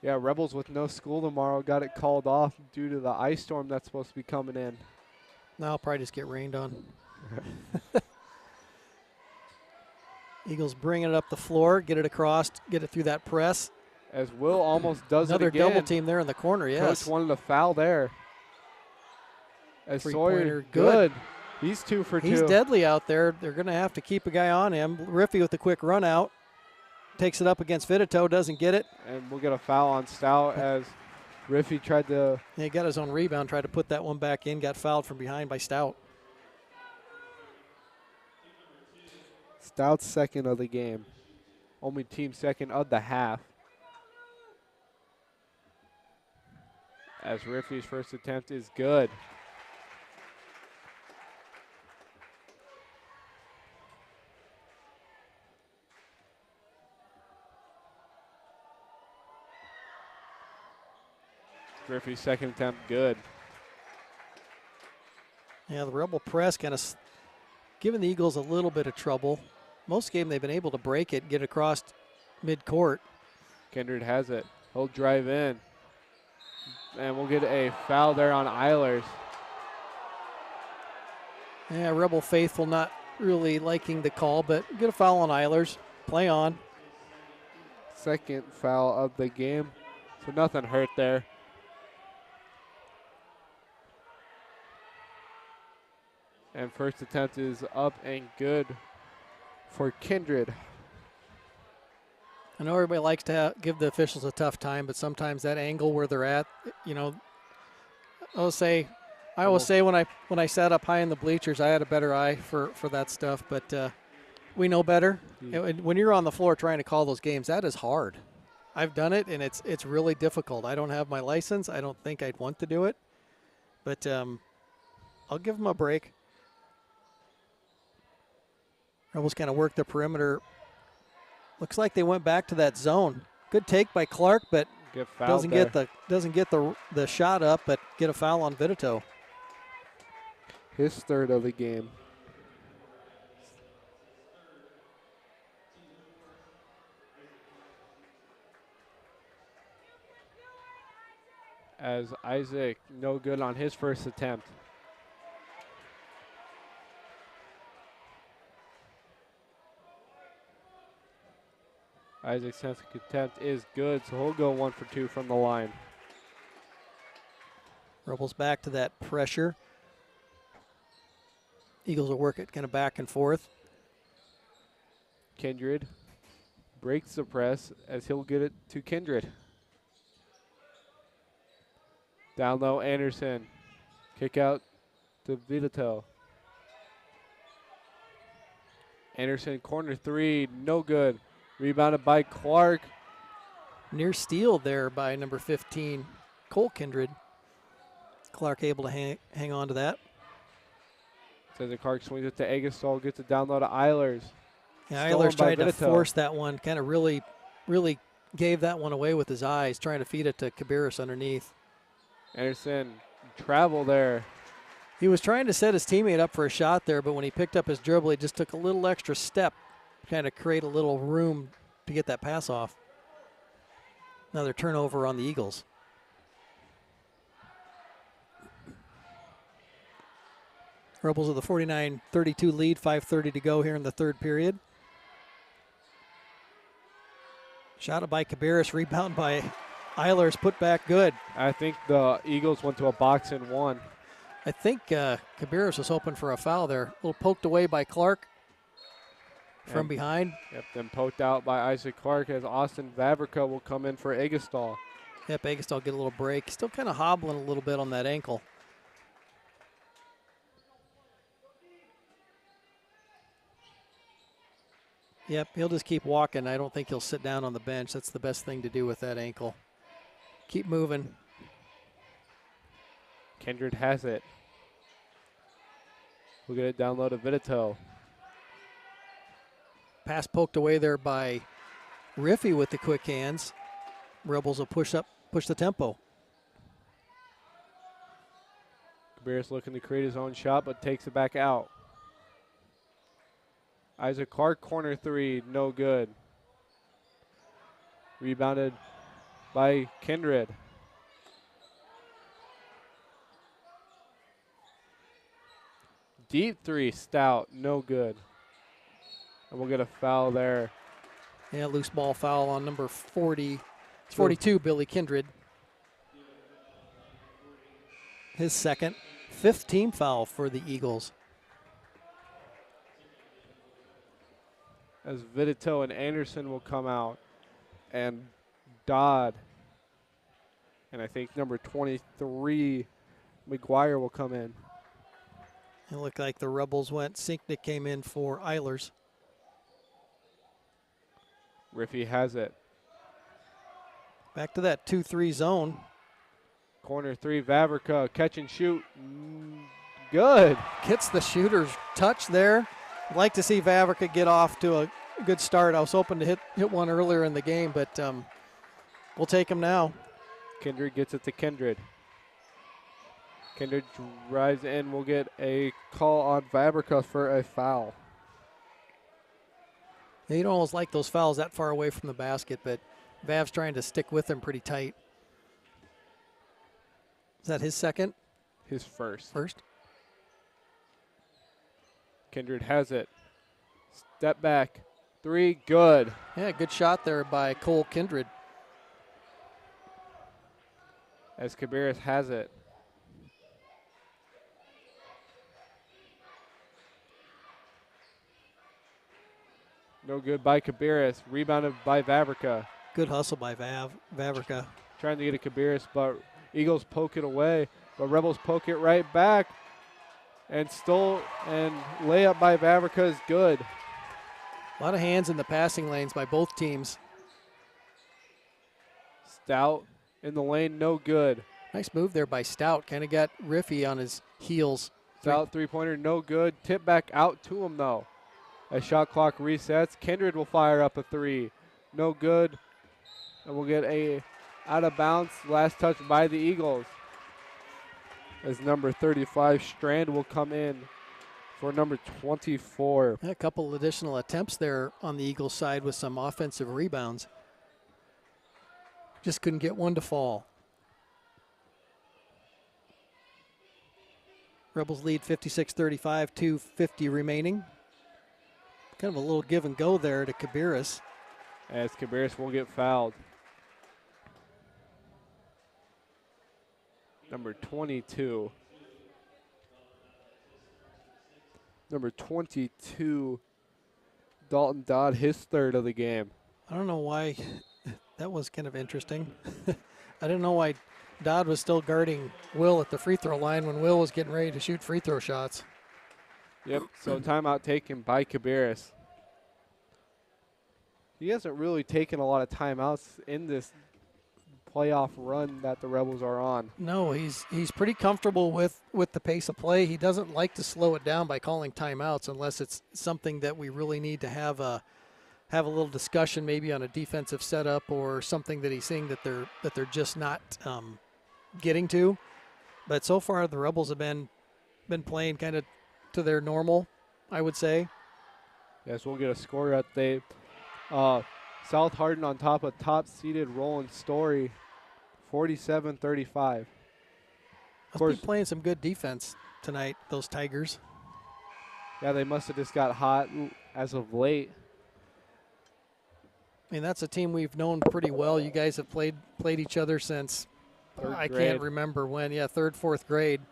Yeah, Rebels with no school tomorrow got it called off due to the ice storm that's supposed to be coming in. Now I'll probably just get rained on. Eagles bringing it up the floor, get it across, get it through that press. As Will almost does it again. Another double team there in the corner, yes. Coach wanted to foul there. As Sawyer, good. He's 2 for 2. He's deadly out there. They're going to have to keep a guy on him. Riffy with the quick run out. Takes it up against Fitito, doesn't get it. And we'll get a foul on Stout as Riffy tried to. Yeah, he got his own rebound, tried to put that one back in, got fouled from behind by Stout. Stout's second of the game. Only team second of the half. As Riffy's first attempt is good. Riffy's second attempt good. Yeah, the Rebel press kind of giving the Eagles a little bit of trouble. Most game they've been able to break it, get across midcourt. Kindred has it. He'll drive in. And we'll get a foul there on Eilers. Yeah, Rebel faithful not really liking the call, but get a foul on Eilers. Play on. Second foul of the game. So nothing hurt there. And first attempt is up and good for Kindred. I know everybody likes to give the officials a tough time, but sometimes that angle where they're at, you know, I always say when I sat up high in the bleachers, I had a better eye for that stuff, but we know better. Yeah. When you're on the floor trying to call those games, that is hard. I've done it, and it's really difficult. I don't have my license. I don't think I'd want to do it, but I'll give them a break. Rebels kind of work the perimeter. Looks like they went back to that zone. Good take by Clark, but Get fouled doesn't get the shot up, but get a foul on Vitito. His third of the game. As Isaac, no good on his first attempt. Isaac's second attempt is good, so he'll go 1 for 2 from the line. Rebels back to that pressure. Eagles will work it kind of back and forth. Kindred breaks the press as he'll get it to Kindred. Down low, Anderson. Kick out to Vitito. Anderson, corner three, no good. Rebounded by Clark. Near steal there by number 15, Cole Kindred. Clark able to hang on to that. Says Clark swings it to Egestall, gets it down low to Eilers. Yeah, Eilers tried to force that one, kind of really gave that one away with his eyes, trying to feed it to Cabarrus underneath. Anderson, travel there. He was trying to set his teammate up for a shot there, but when he picked up his dribble, he just took a little extra step, kind of create a little room to get that pass off. Another turnover on the Eagles. Rebels with a 49-32 lead, 5:30 to go here in the third period. Shot by Cabarrus, rebound by Eilers, put back good. I think the Eagles went to a box and one. I think Cabarrus was hoping for a foul there. A little poked away by Clark from behind. Yep, then poked out by Isaac Clark as Austin Vavrica will come in for Egestall. Yep, Egestall get a little break. Still kind of hobbling a little bit on that ankle. Yep, he'll just keep walking. I don't think he'll sit down on the bench. That's the best thing to do with that ankle. Keep moving. Kindred has it. We'll get it down low to Vitito. Pass poked away there by Riffy with the quick hands. Rebels will push the tempo. Cabarrus looking to create his own shot, but takes it back out. Isaac Clark, corner three, no good. Rebounded by Kindred. Deep three, Stout, no good. And we'll get a foul there. Yeah, loose ball foul on number 40. It's 42, Billy Kindred. His second, fifth team foul for the Eagles. As Vitito and Anderson will come out, and Dodd, and I think number 23, McGuire, will come in. It looked like the Rebels went. Sinknick came in for Eilers. Riffy has it. Back to that 2-3 zone. Corner three, Vavrica, catch and shoot. Good. Gets the shooter's touch there. I'd like to see Vavrica get off to a good start. I was hoping to hit one earlier in the game, but we'll take him now. Kindred gets it to Kindred. Kindred drives in. We'll get a call on Vavrica for a foul. Yeah, you don't always like those fouls that far away from the basket, but Vav's trying to stick with him pretty tight. Is that his second? His first. First. Kindred has it. Step back. Three, good. Yeah, good shot there by Cole Kindred. As Cabarrus has it. No good by Cabarrus. Rebounded by Vavrica. Good hustle by Vavrica. Trying to get a Cabarrus, but Eagles poke it away. But Rebels poke it right back. And layup by Vavrica is good. A lot of hands in the passing lanes by both teams. Stout in the lane, no good. Nice move there by Stout. Kind of got Riffy on his heels. Stout three-pointer, no good. Tip back out to him, though. As shot clock resets, Kindred will fire up a three. No good. And we'll get a out of bounds. Last touch by the Eagles. As number 35, Strand, will come in for number 24. A couple additional attempts there on the Eagles side with some offensive rebounds. Just couldn't get one to fall. Rebels lead 56-35, 2:50 remaining. Kind of a little give and go there to Cabarrus. As Cabarrus will get fouled. Number 22. Number 22, Dalton Dodd, his third of the game. I don't know why. That was kind of interesting. I didn't know why Dodd was still guarding Will at the free throw line when Will was getting ready to shoot free throw shots. Yep, so timeout taken by Cabarrus. He hasn't really taken a lot of timeouts in this playoff run that the Rebels are on. No, he's pretty comfortable with the pace of play. He doesn't like to slow it down by calling timeouts unless it's something that we really need to have a little discussion, maybe on a defensive setup or something that he's seeing that they're just not getting to. But so far the Rebels have been playing kind of to their normal, I would say. Yes, we'll get a score update. South Hardin on top of top-seeded Roland Story, 47-35. Must be playing some good defense tonight, those Tigers. Yeah, they must have just got hot as of late. I mean, that's a team we've known pretty well. You guys have played each other since I can't remember when. Yeah, third, fourth grade.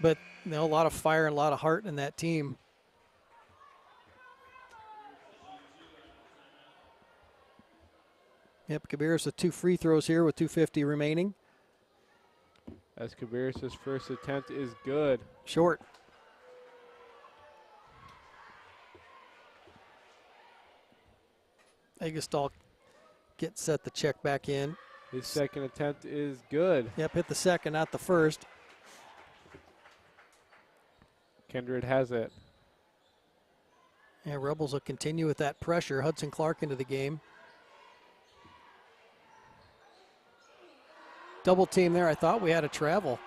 But a lot of fire and a lot of heart in that team. Yep, Cabarrus with 2 free throws here with 2:50 remaining. As Cabarrus' first attempt is good. Short. Eggestal gets set the check back in. His second attempt is good. Yep, hit the second, not the first. Kindred has it. Yeah, Rebels will continue with that pressure. Hudson Clark into the game. Double team there. I thought we had a travel.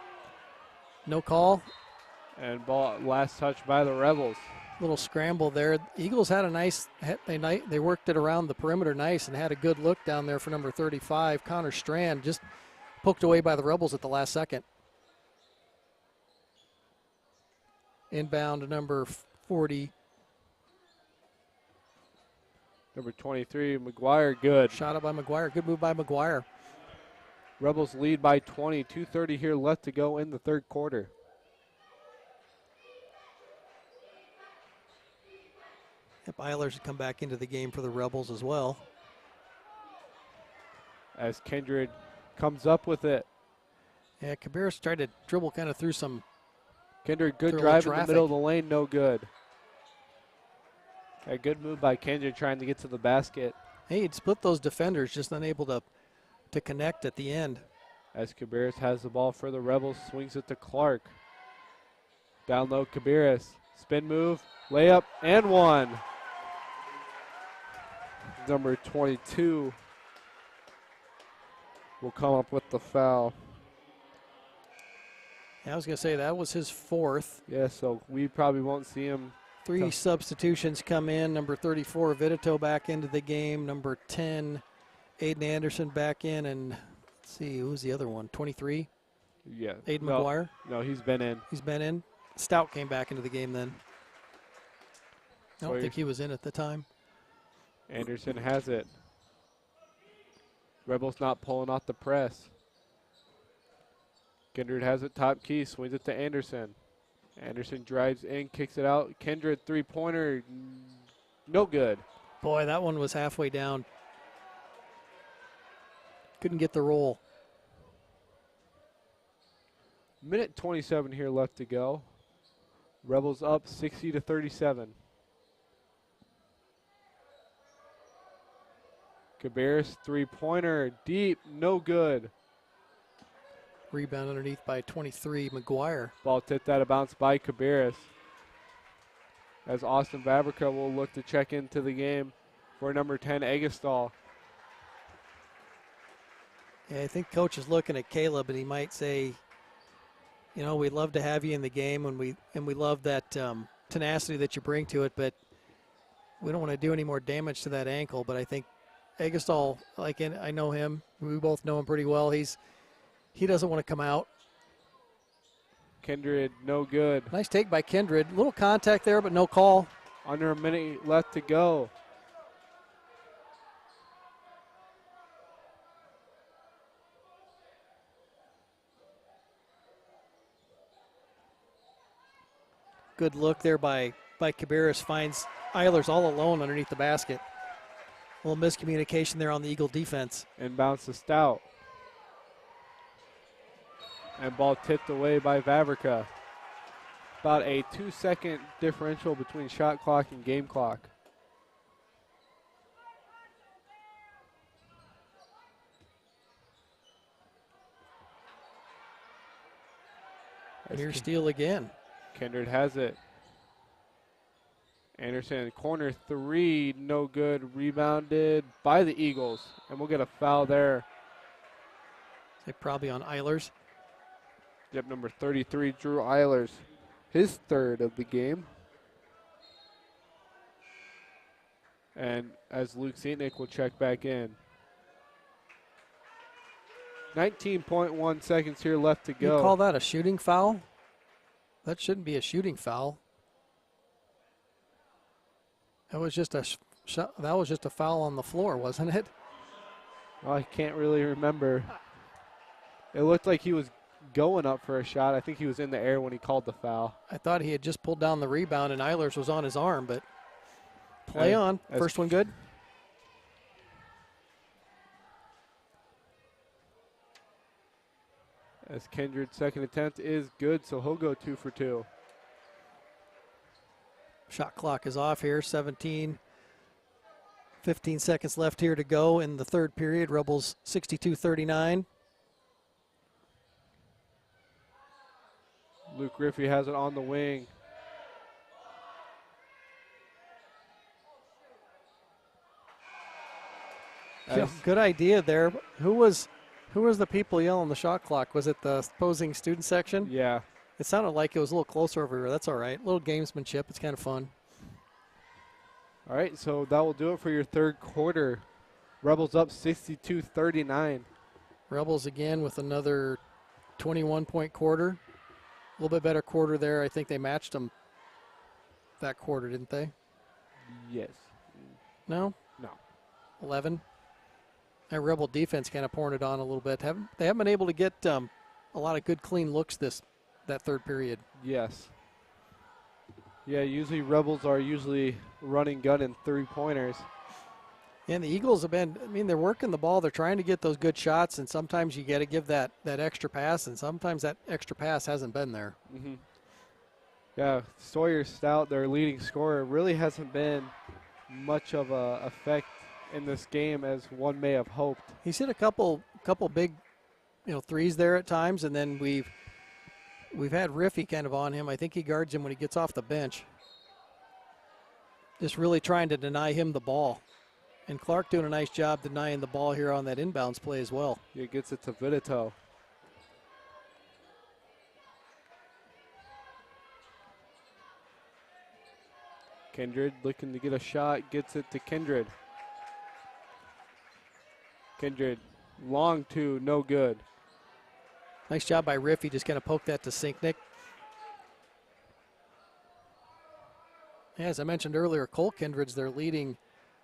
No call. And ball last touch by the Rebels. Little scramble there. Eagles had a nice, they worked it around the perimeter nice and had a good look down there for number 35. Connor Strand just poked away by the Rebels at the last second. Inbound to number 40. Number 23, McGuire, good. Shot up by McGuire. Good move by McGuire. Rebels lead by 20. 2:30 here left to go in the third quarter. Yep, Eilers had come back into the game for the Rebels as well. As Kindred comes up with it. Yeah, Cabarrus tried to dribble kind of through some. Kindred, good drive in the middle of the lane, no good. A good move by Kindred trying to get to the basket. Hey, he'd split those defenders, just unable to connect at the end. As Cabarrus has the ball for the Rebels, swings it to Clark. Down low, Cabarrus. Spin move, layup, and one. Number 22 will come up with the foul. Yeah, I was going to say that was his fourth. Yeah, so we probably won't see him. 3 substitutions come in. Number 34, Vitito back into the game. Number 10, Aiden Anderson back in. And let's see, who's the other one? 23? Yeah. Aiden McGuire? No, he's been in. He's been in. Stout came back into the game then. I don't think he was in at the time. Anderson has it. Rebels not pulling off the press. Kindred has it top key, swings it to Anderson. Anderson drives in, kicks it out. Kindred three-pointer, no good. Boy, that one was halfway down. Couldn't get the roll. Minute 27 here left to go. Rebels up 60-37. Cabarrus three-pointer, deep, no good. Rebound underneath by 23, McGuire. Ball tipped out of bounds by Cabarrus. As Austin Vabrica will look to check into the game for number 10, Eggestal. Yeah, I think coach is looking at Caleb, and he might say, you know, we'd love to have you in the game, and we love that tenacity that you bring to it, but we don't want to do any more damage to that ankle. But I think Agastol, I know him. We both know him pretty well. He doesn't want to come out. Kindred, no good. Nice take by Kindred. Little contact there, but no call. Under a minute left to go. Good look there by Cabarrus. Finds Eilers all alone underneath the basket. A little miscommunication there on the Eagle defense. Inbounds to Stout. And ball tipped away by Vavrica. About a 2-second differential between shot clock and game clock. Near steal again. Kindred has it. Anderson, corner three, no good. Rebounded by the Eagles. And we'll get a foul there. Probably on Eilers. Yep, number 33, Drew Eilers. His third of the game. And as Luke Seatnick will check back in. 19.1 seconds here left to go. You call that a shooting foul? That shouldn't be a shooting foul. That was just a foul on the floor, wasn't it? Well, I can't really remember. It looked like he was going up for a shot. I think he was in the air when he called the foul. I thought he had just pulled down the rebound and Eilers was on his arm, but play on. First one good. As Kindred's second attempt is good, so he'll go 2 for 2. Shot clock is off here, 15 seconds left here to go in the third period. Rebels 62-39. Luke Griffey has it on the wing. Yeah, good idea there. Who was the people yelling the shot clock? Was it the opposing student section? Yeah. It sounded like it was a little closer over here. That's all right. A little gamesmanship. It's kind of fun. All right, so that will do it for your third quarter. Rebels up 62-39. Rebels again with another 21-point quarter. A little bit better quarter there. I think they matched them that quarter, didn't they? Yes. No? No. 11. That Rebel defense kind of pouring it on a little bit. They haven't been able to get a lot of good, clean looks that third period. Yes. Yeah, usually Rebels are running gun and three-pointers. And the Eagles have been, they're working the ball. They're trying to get those good shots, and sometimes you got to give that extra pass, and sometimes that extra pass hasn't been there. Mm-hmm. Yeah, Sawyer Stout, their leading scorer, really hasn't been much of a effect in this game as one may have hoped. He's hit a couple big, threes there at times, and then we've had Riffy kind of on him. I think he guards him when he gets off the bench. Just really trying to deny him the ball. And Clark doing a nice job denying the ball here on that inbounds play as well. He gets it to Vidito. Kindred looking to get a shot, gets it to Kindred. Kindred, long two, no good. Nice job by Riffy, just kind of poked that to Sinknick. Yeah, as I mentioned earlier, Cole Kindred's their leading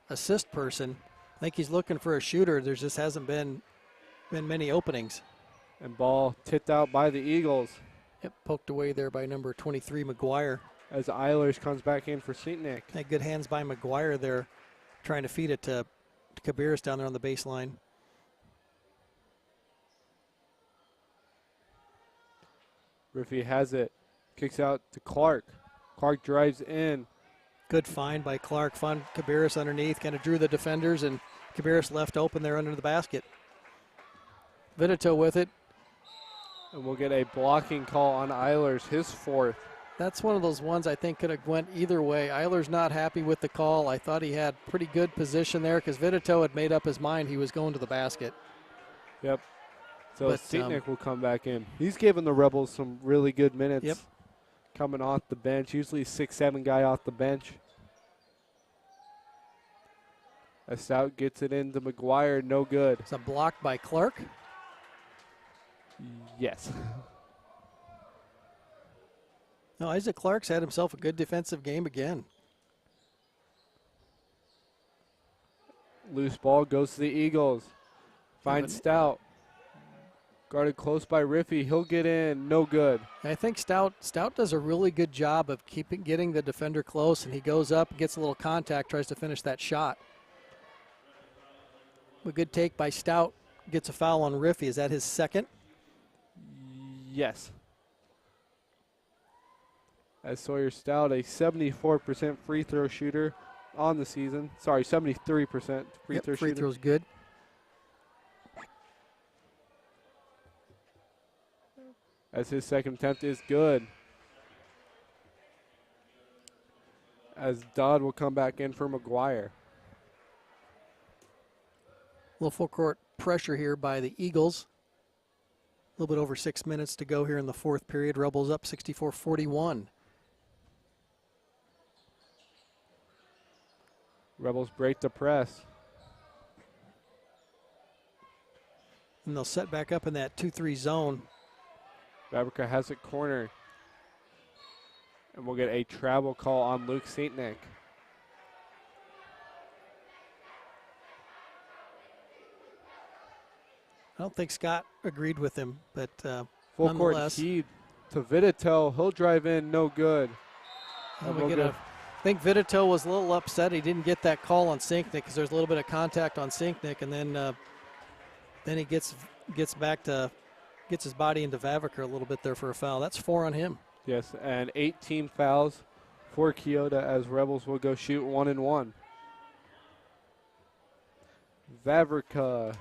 assist person. I think he's looking for a shooter. There just hasn't been many openings. And ball tipped out by the Eagles. Yep, poked away there by number 23, McGuire. As Eilers comes back in for Sinknick. Had good hands by McGuire there, trying to feed it to Cabarrus down there on the baseline. Riffy has it, kicks out to Clark. Clark drives in. Good find by Clark. Found Cabarrus underneath, kind of drew the defenders, and Cabarrus left open there under the basket. Vidito with it. And we'll get a blocking call on Eilers, his fourth. That's one of those ones I think could have went either way. Eilers not happy with the call. I thought he had pretty good position there because Vidito had made up his mind he was going to the basket. Yep. So But, Seatnick will come back in. He's given the Rebels some really good minutes. Yep. Coming off the bench, usually 6'7" guy off the bench. A Stout gets it into McGuire, no good. It's a block by Clark. Yes. No, Isaac Clark's had himself a good defensive game again. Loose ball goes to the Eagles. Finds Stout. Guarded close by Riffy. He'll get in, no good. I think Stout does a really good job of getting the defender close, and he goes up, gets a little contact, tries to finish that shot. A good take by Stout. Gets a foul on Riffy. Is that his second? Yes. As Sawyer Stout, a 74% free throw shooter on the season. Sorry, 73% free throw shooter. Free throw's good. As his second attempt is good. As Dodd will come back in for McGuire. A little full court pressure here by the Eagles. A little bit over 6 minutes to go here in the fourth period. Rebels up 64-41. Rebels break the press. And they'll set back up in that 2-3 zone. Fabrica has it corner. And we'll get a travel call on Luke Seatnick. I don't think Scott agreed with him, but full court key to Vitito. He'll drive in, no good. I think Vitito was a little upset he didn't get that call on Sinknick because there's a little bit of contact on Sinknick, and then he gets his body into Vaviker a little bit there for a foul. That's 4 on him. Yes, and 18 fouls for Keota as Rebels will go shoot 1 and 1. Vaviker.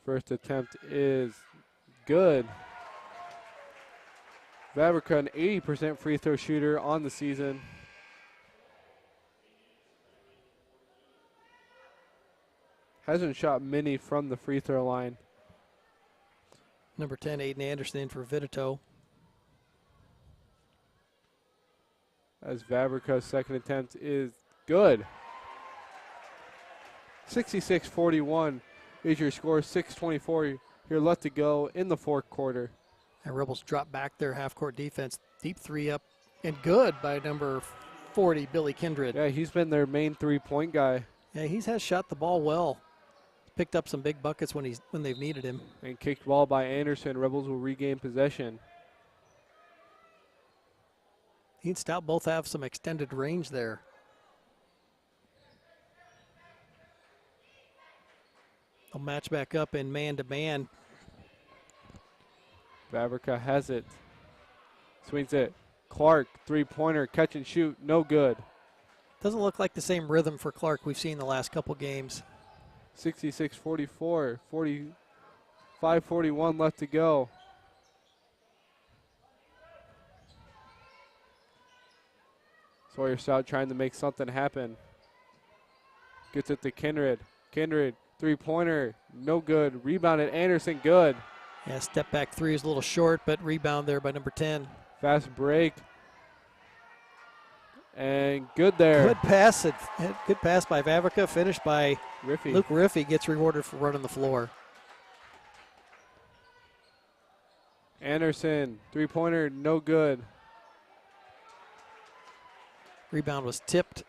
First attempt is good. Vaviker, an 80% free throw shooter on the season. Hasn't shot many from the free throw line. Number 10, Aiden Anderson in for Vitito. As Vaviker's second attempt is good. 66-41 is your score. 6:24 here left to go in the fourth quarter. And Rebels drop back their half-court defense. Deep three up and good by number 40, Billy Kindred. Yeah, he's been their main three-point guy. Yeah, he has shot the ball well. Picked up some big buckets when they've needed him. And kicked ball by Anderson. Rebels will regain possession. He and Stout both have some extended range there. They'll match back up in man-to-man. Vaviker has it. Swings it. Clark, three-pointer, catch and shoot, no good. Doesn't look like the same rhythm for Clark we've seen the last couple games. 66-44, 45-41 left to go. Sawyer Stout trying to make something happen. Gets it to Kindred. Kindred, three-pointer, no good. Rebounded Anderson, good. Yeah, step back three is a little short, but rebound there by number 10. Fast break. And good there. Good pass. Good pass by Vavica. Finished by Riffy. Luke Riffy. Gets rewarded for running the floor. Anderson, three-pointer, no good. Rebound was tipped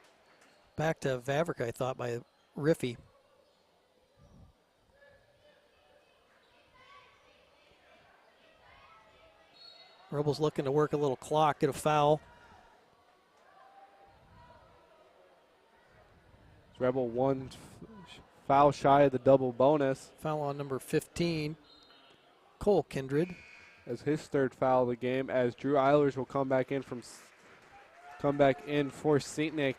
back to Vavica, I thought, by Riffy. Rebels looking to work a little clock, get a foul. Rebel one foul shy of the double bonus. Foul on number 15, Cole Kindred. As his third foul of the game, as Drew Eilers will come back in for Seatnick.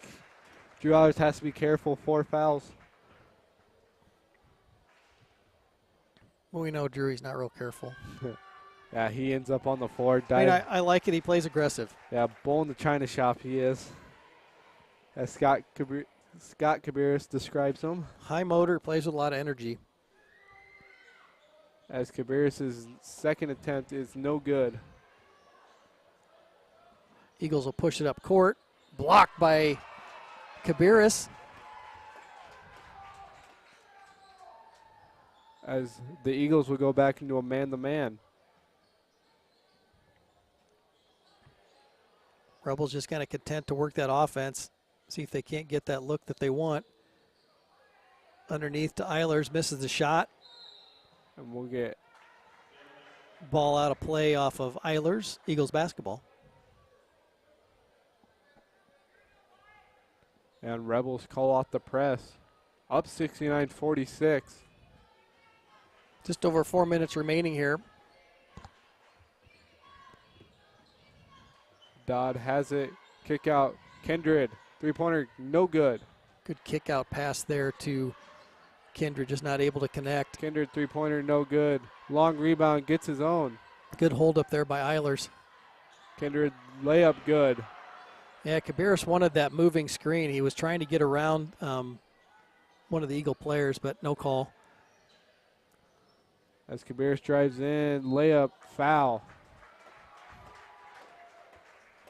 Drew Eilers has to be careful, 4 fouls. Well, we know Drew, he's not real careful. Yeah, he ends up on the floor. I like it, he plays aggressive. Yeah, bull in the china shop he is. As Scott Scott Cabarrus describes him. High motor, plays with a lot of energy. As Cabarrus' second attempt is no good. Eagles will push it up court. Blocked by Cabarrus. As the Eagles will go back into a man-to-man. Rebels just kind of content to work that offense. See if they can't get that look that they want. Underneath to Eilers, misses the shot. And we'll get ball out of play off of Eilers. Eagles basketball. And Rebels call off the press. Up 69-46. Just over 4 minutes remaining here. Dodd has it. Kick out. Kindred. Three-pointer, no good. Good kick out pass there to Kindred, just not able to connect. Kindred, three-pointer, no good. Long rebound, gets his own. Good hold up there by Eilers. Kindred, layup, good. Yeah, Cabarrus wanted that moving screen. He was trying to get around one of the Eagle players, but no call. As Cabarrus drives in, layup, foul.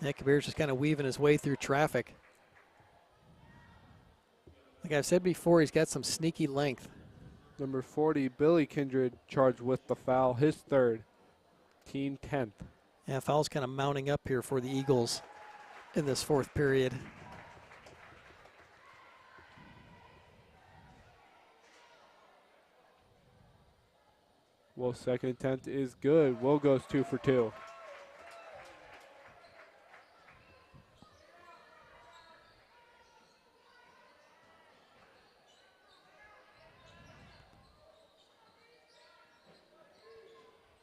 Yeah, Cabarrus just kind of weaving his way through traffic. Like I've said before, he's got some sneaky length. Number 40, Billy Kindred, charged with the foul, his third. Team 10th. Yeah, foul's kind of mounting up here for the Eagles in this fourth period. Wolf's second attempt is good. Will goes 2 for 2.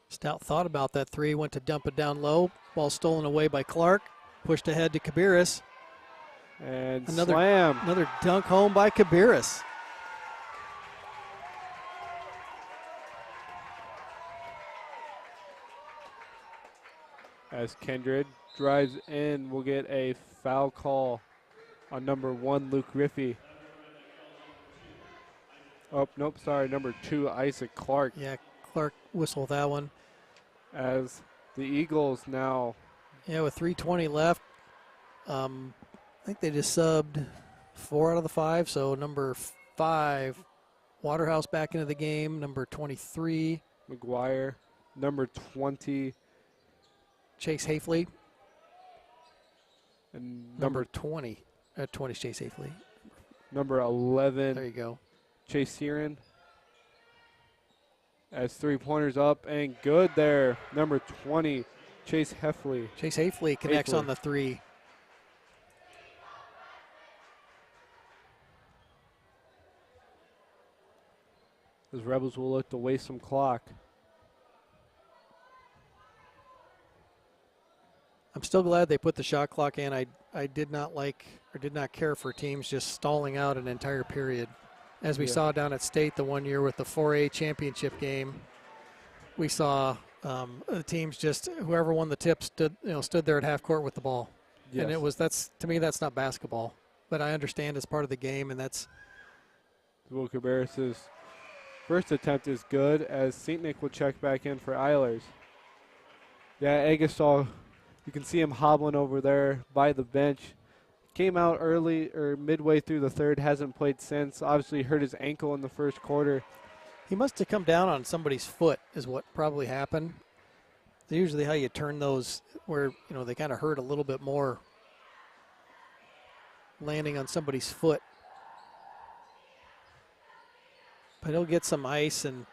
Stout thought about that three, went to dump it down low. Ball stolen away by Clark. Pushed ahead to Cabarrus. And slam. Another dunk home by Cabarrus. As Kindred drives in, we'll get a foul call on number 1, Luke Riffey. Oh, nope, sorry, number 2, Isaac Clark. Yeah, Clark whistled that one. As the Eagles now. Yeah, with 3:20 left, I think they just subbed 4 out of the 5. So number 5, Waterhouse back into the game. Number 23, McGuire. Number 20, Chase Hafley. And number 20. 20 is Chase Hafley. Number 11. There you go. Chase Searin. As three-pointers up and good there. Number 20, Chase Hafley. Chase Hafley connects on the 3. As Rebels will look to waste some clock. I'm still glad they put the shot clock in. I did not like or did not care for teams just stalling out an entire period. As we saw down at State the one year with the 4A championship game, we saw the teams just, whoever won the tip stood there at half court with the ball. Yes. And to me, that's not basketball. But I understand it's part of the game, and that's. Will Cabarrus' first attempt is good, as Saintnick will check back in for Eilers. Yeah, Agasol, you can see him hobbling over there by the bench. Came out early or midway through the third, hasn't played since. Obviously hurt his ankle in the first quarter. He must have come down on somebody's foot is what probably happened. That's usually how you turn those where, they kind of hurt a little bit more. Landing on somebody's foot. But he'll get some ice and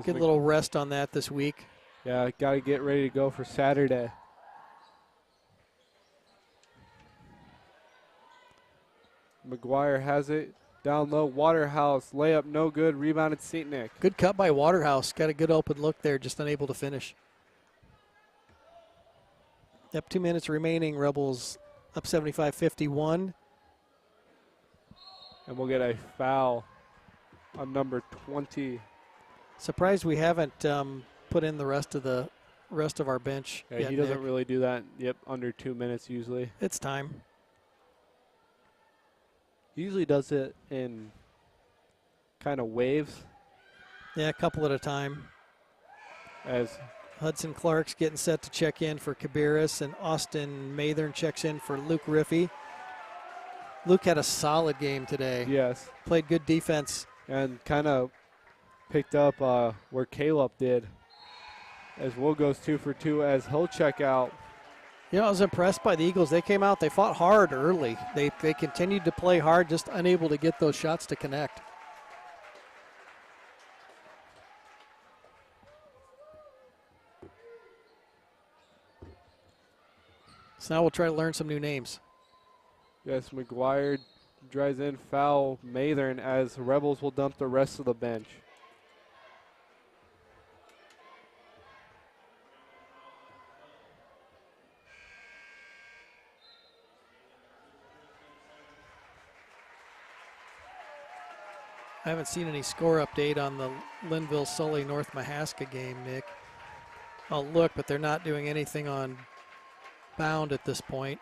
get a little rest on that this week. Yeah, got to get ready to go for Saturday. McGuire has it. Down low, Waterhouse. Layup no good. Rebounded Saintnick. Good cut by Waterhouse. Got a good open look there, just unable to finish. Yep, 2 minutes remaining. Rebels up 75-51. And we'll get a foul on number 20. Surprised we haven't put in the rest of our bench. Yeah, he doesn't really do that. Yep, under 2 minutes usually. It's time. He usually does it in kind of waves. Yeah, a couple at a time. As Hudson Clark's getting set to check in for Cabarrus, and Austin Mathern checks in for Luke Riffey. Luke had a solid game today. yes, Played good defense. and kind of picked up where Caleb did. As Will goes 2 for 2 as he'll check out. You know, I was impressed by the Eagles. They came out, they fought hard early. They continued to play hard, just unable to get those shots to connect. So now we'll try to learn some new names. Yes, McGuire drives in, foul Mathern as Rebels will dump the rest of the bench. I haven't seen any score update on the Linville-Sully North Mahaska game, Nick. I'll look, but they're not doing anything on bound at this point.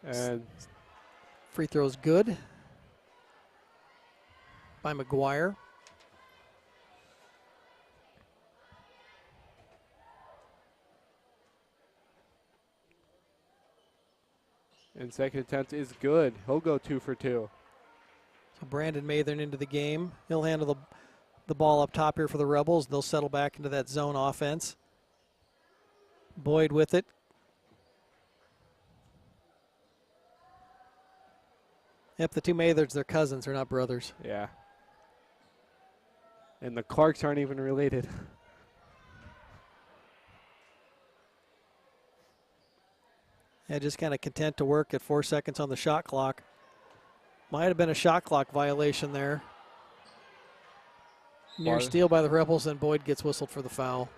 And Free throw's good by McGuire. second attempt is good. He'll go 2 for 2. So Brandon Mathern into the game. He'll handle the ball up top here for the Rebels. They'll settle back into that zone offense. Boyd with it. Yep, the two Matherns, they're cousins, they're not brothers. Yeah. And the Clarks aren't even related. Yeah, just kind of content to work at 4 seconds on the shot clock. Might have been a shot clock violation there. Near steal by the Rebels, and Boyd gets whistled for the foul.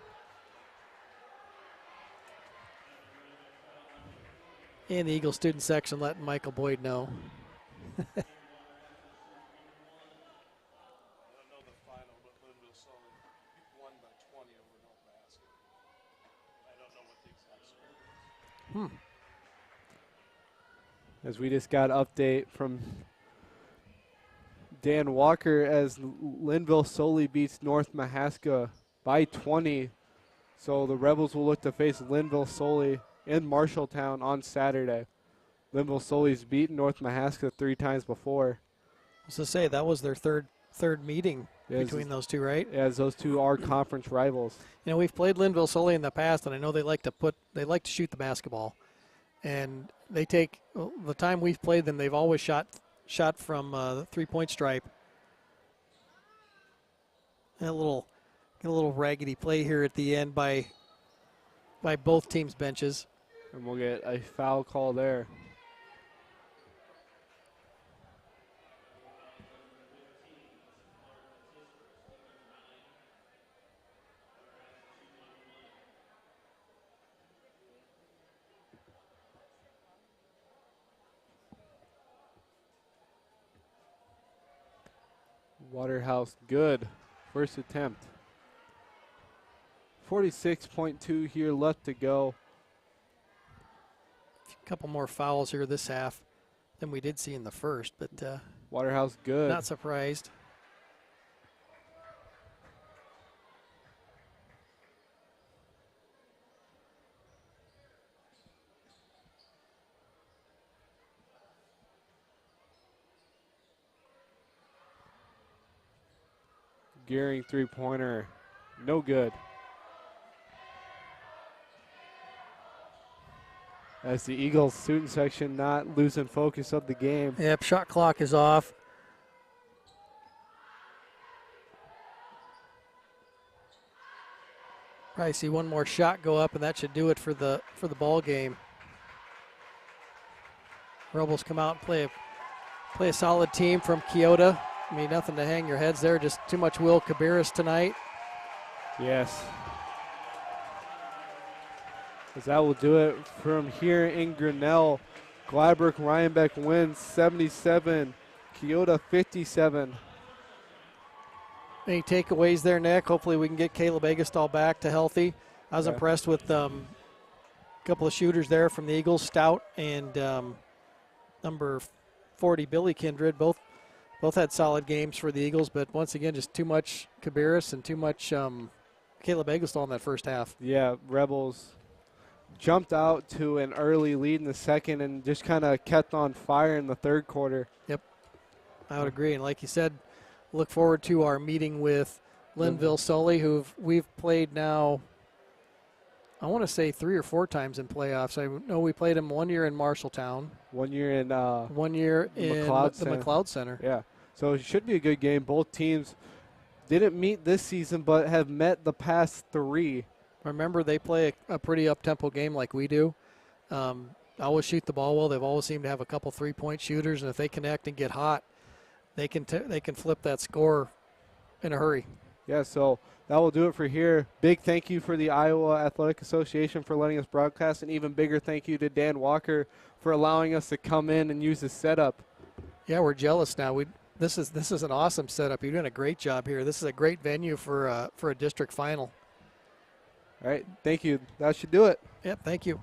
And the Eagle student section letting Michael Boyd know. As we just got an update from Dan Walker as Linville-Sully beats North Mahaska by 20. So the Rebels will look to face Linville-Sully in Marshalltown on Saturday. Linville-Sully's beaten North Mahaska 3 times before. I was to say, that was their third meeting between those two, right? As those two are conference rivals. You know, we've played Linville-Sully in the past, and I know they like to shoot the basketball. And they take, the time we've played them, they've always shot from the three-point stripe. And a little raggedy play here at the end by both teams' benches. And we'll get a foul call there. Waterhouse good. First attempt. 46.2 here left to go. A couple more fouls here this half than we did see in the first, but Waterhouse good. not surprised. Gearing three-pointer, no good. As the Eagles student section not losing focus of the game. Yep, shot clock is off. Probably see one more shot go up, and that should do it for the ball game. Rebels come out and play a solid team from Keota. I mean, nothing to hang your heads there, just too much Will Cabarrus tonight. Yes. As that will do it from here in Grinnell. Gladbrook-Reinbeck wins 77, Keota 57. Any takeaways there, Nick? Hopefully we can get Caleb Agastall back to healthy. I was impressed with couple of shooters there from the Eagles, Stout and number 40, Billy Kindred. Both had solid games for the Eagles, but once again, just too much Cabarrus and too much Caleb Eggleston in that first half. Yeah, Rebels jumped out to an early lead in the second and just kind of kept on fire in the third quarter. Yep, I would agree. And like you said, look forward to our meeting with Linville Sully, who we've played now, I want to say 3 or 4 times in playoffs. I know we played them 1 year in Marshalltown. 1 year in 1 year in the McLeod Center. Yeah, so it should be a good game. Both teams didn't meet this season but have met the past 3. Remember, they play a pretty up-tempo game like we do. Always shoot the ball well. They've always seemed to have a couple 3-point shooters, and if they connect and get hot, they can flip that score in a hurry. Yeah, so that will do it for here. Big thank you for the Iowa Athletic Association for letting us broadcast, and even bigger thank you to Dan Walker for allowing us to come in and use his setup. Yeah, we're jealous now. This is an awesome setup. You're doing a great job here. This is a great venue for a district final. All right, thank you. That should do it. Yep, thank you.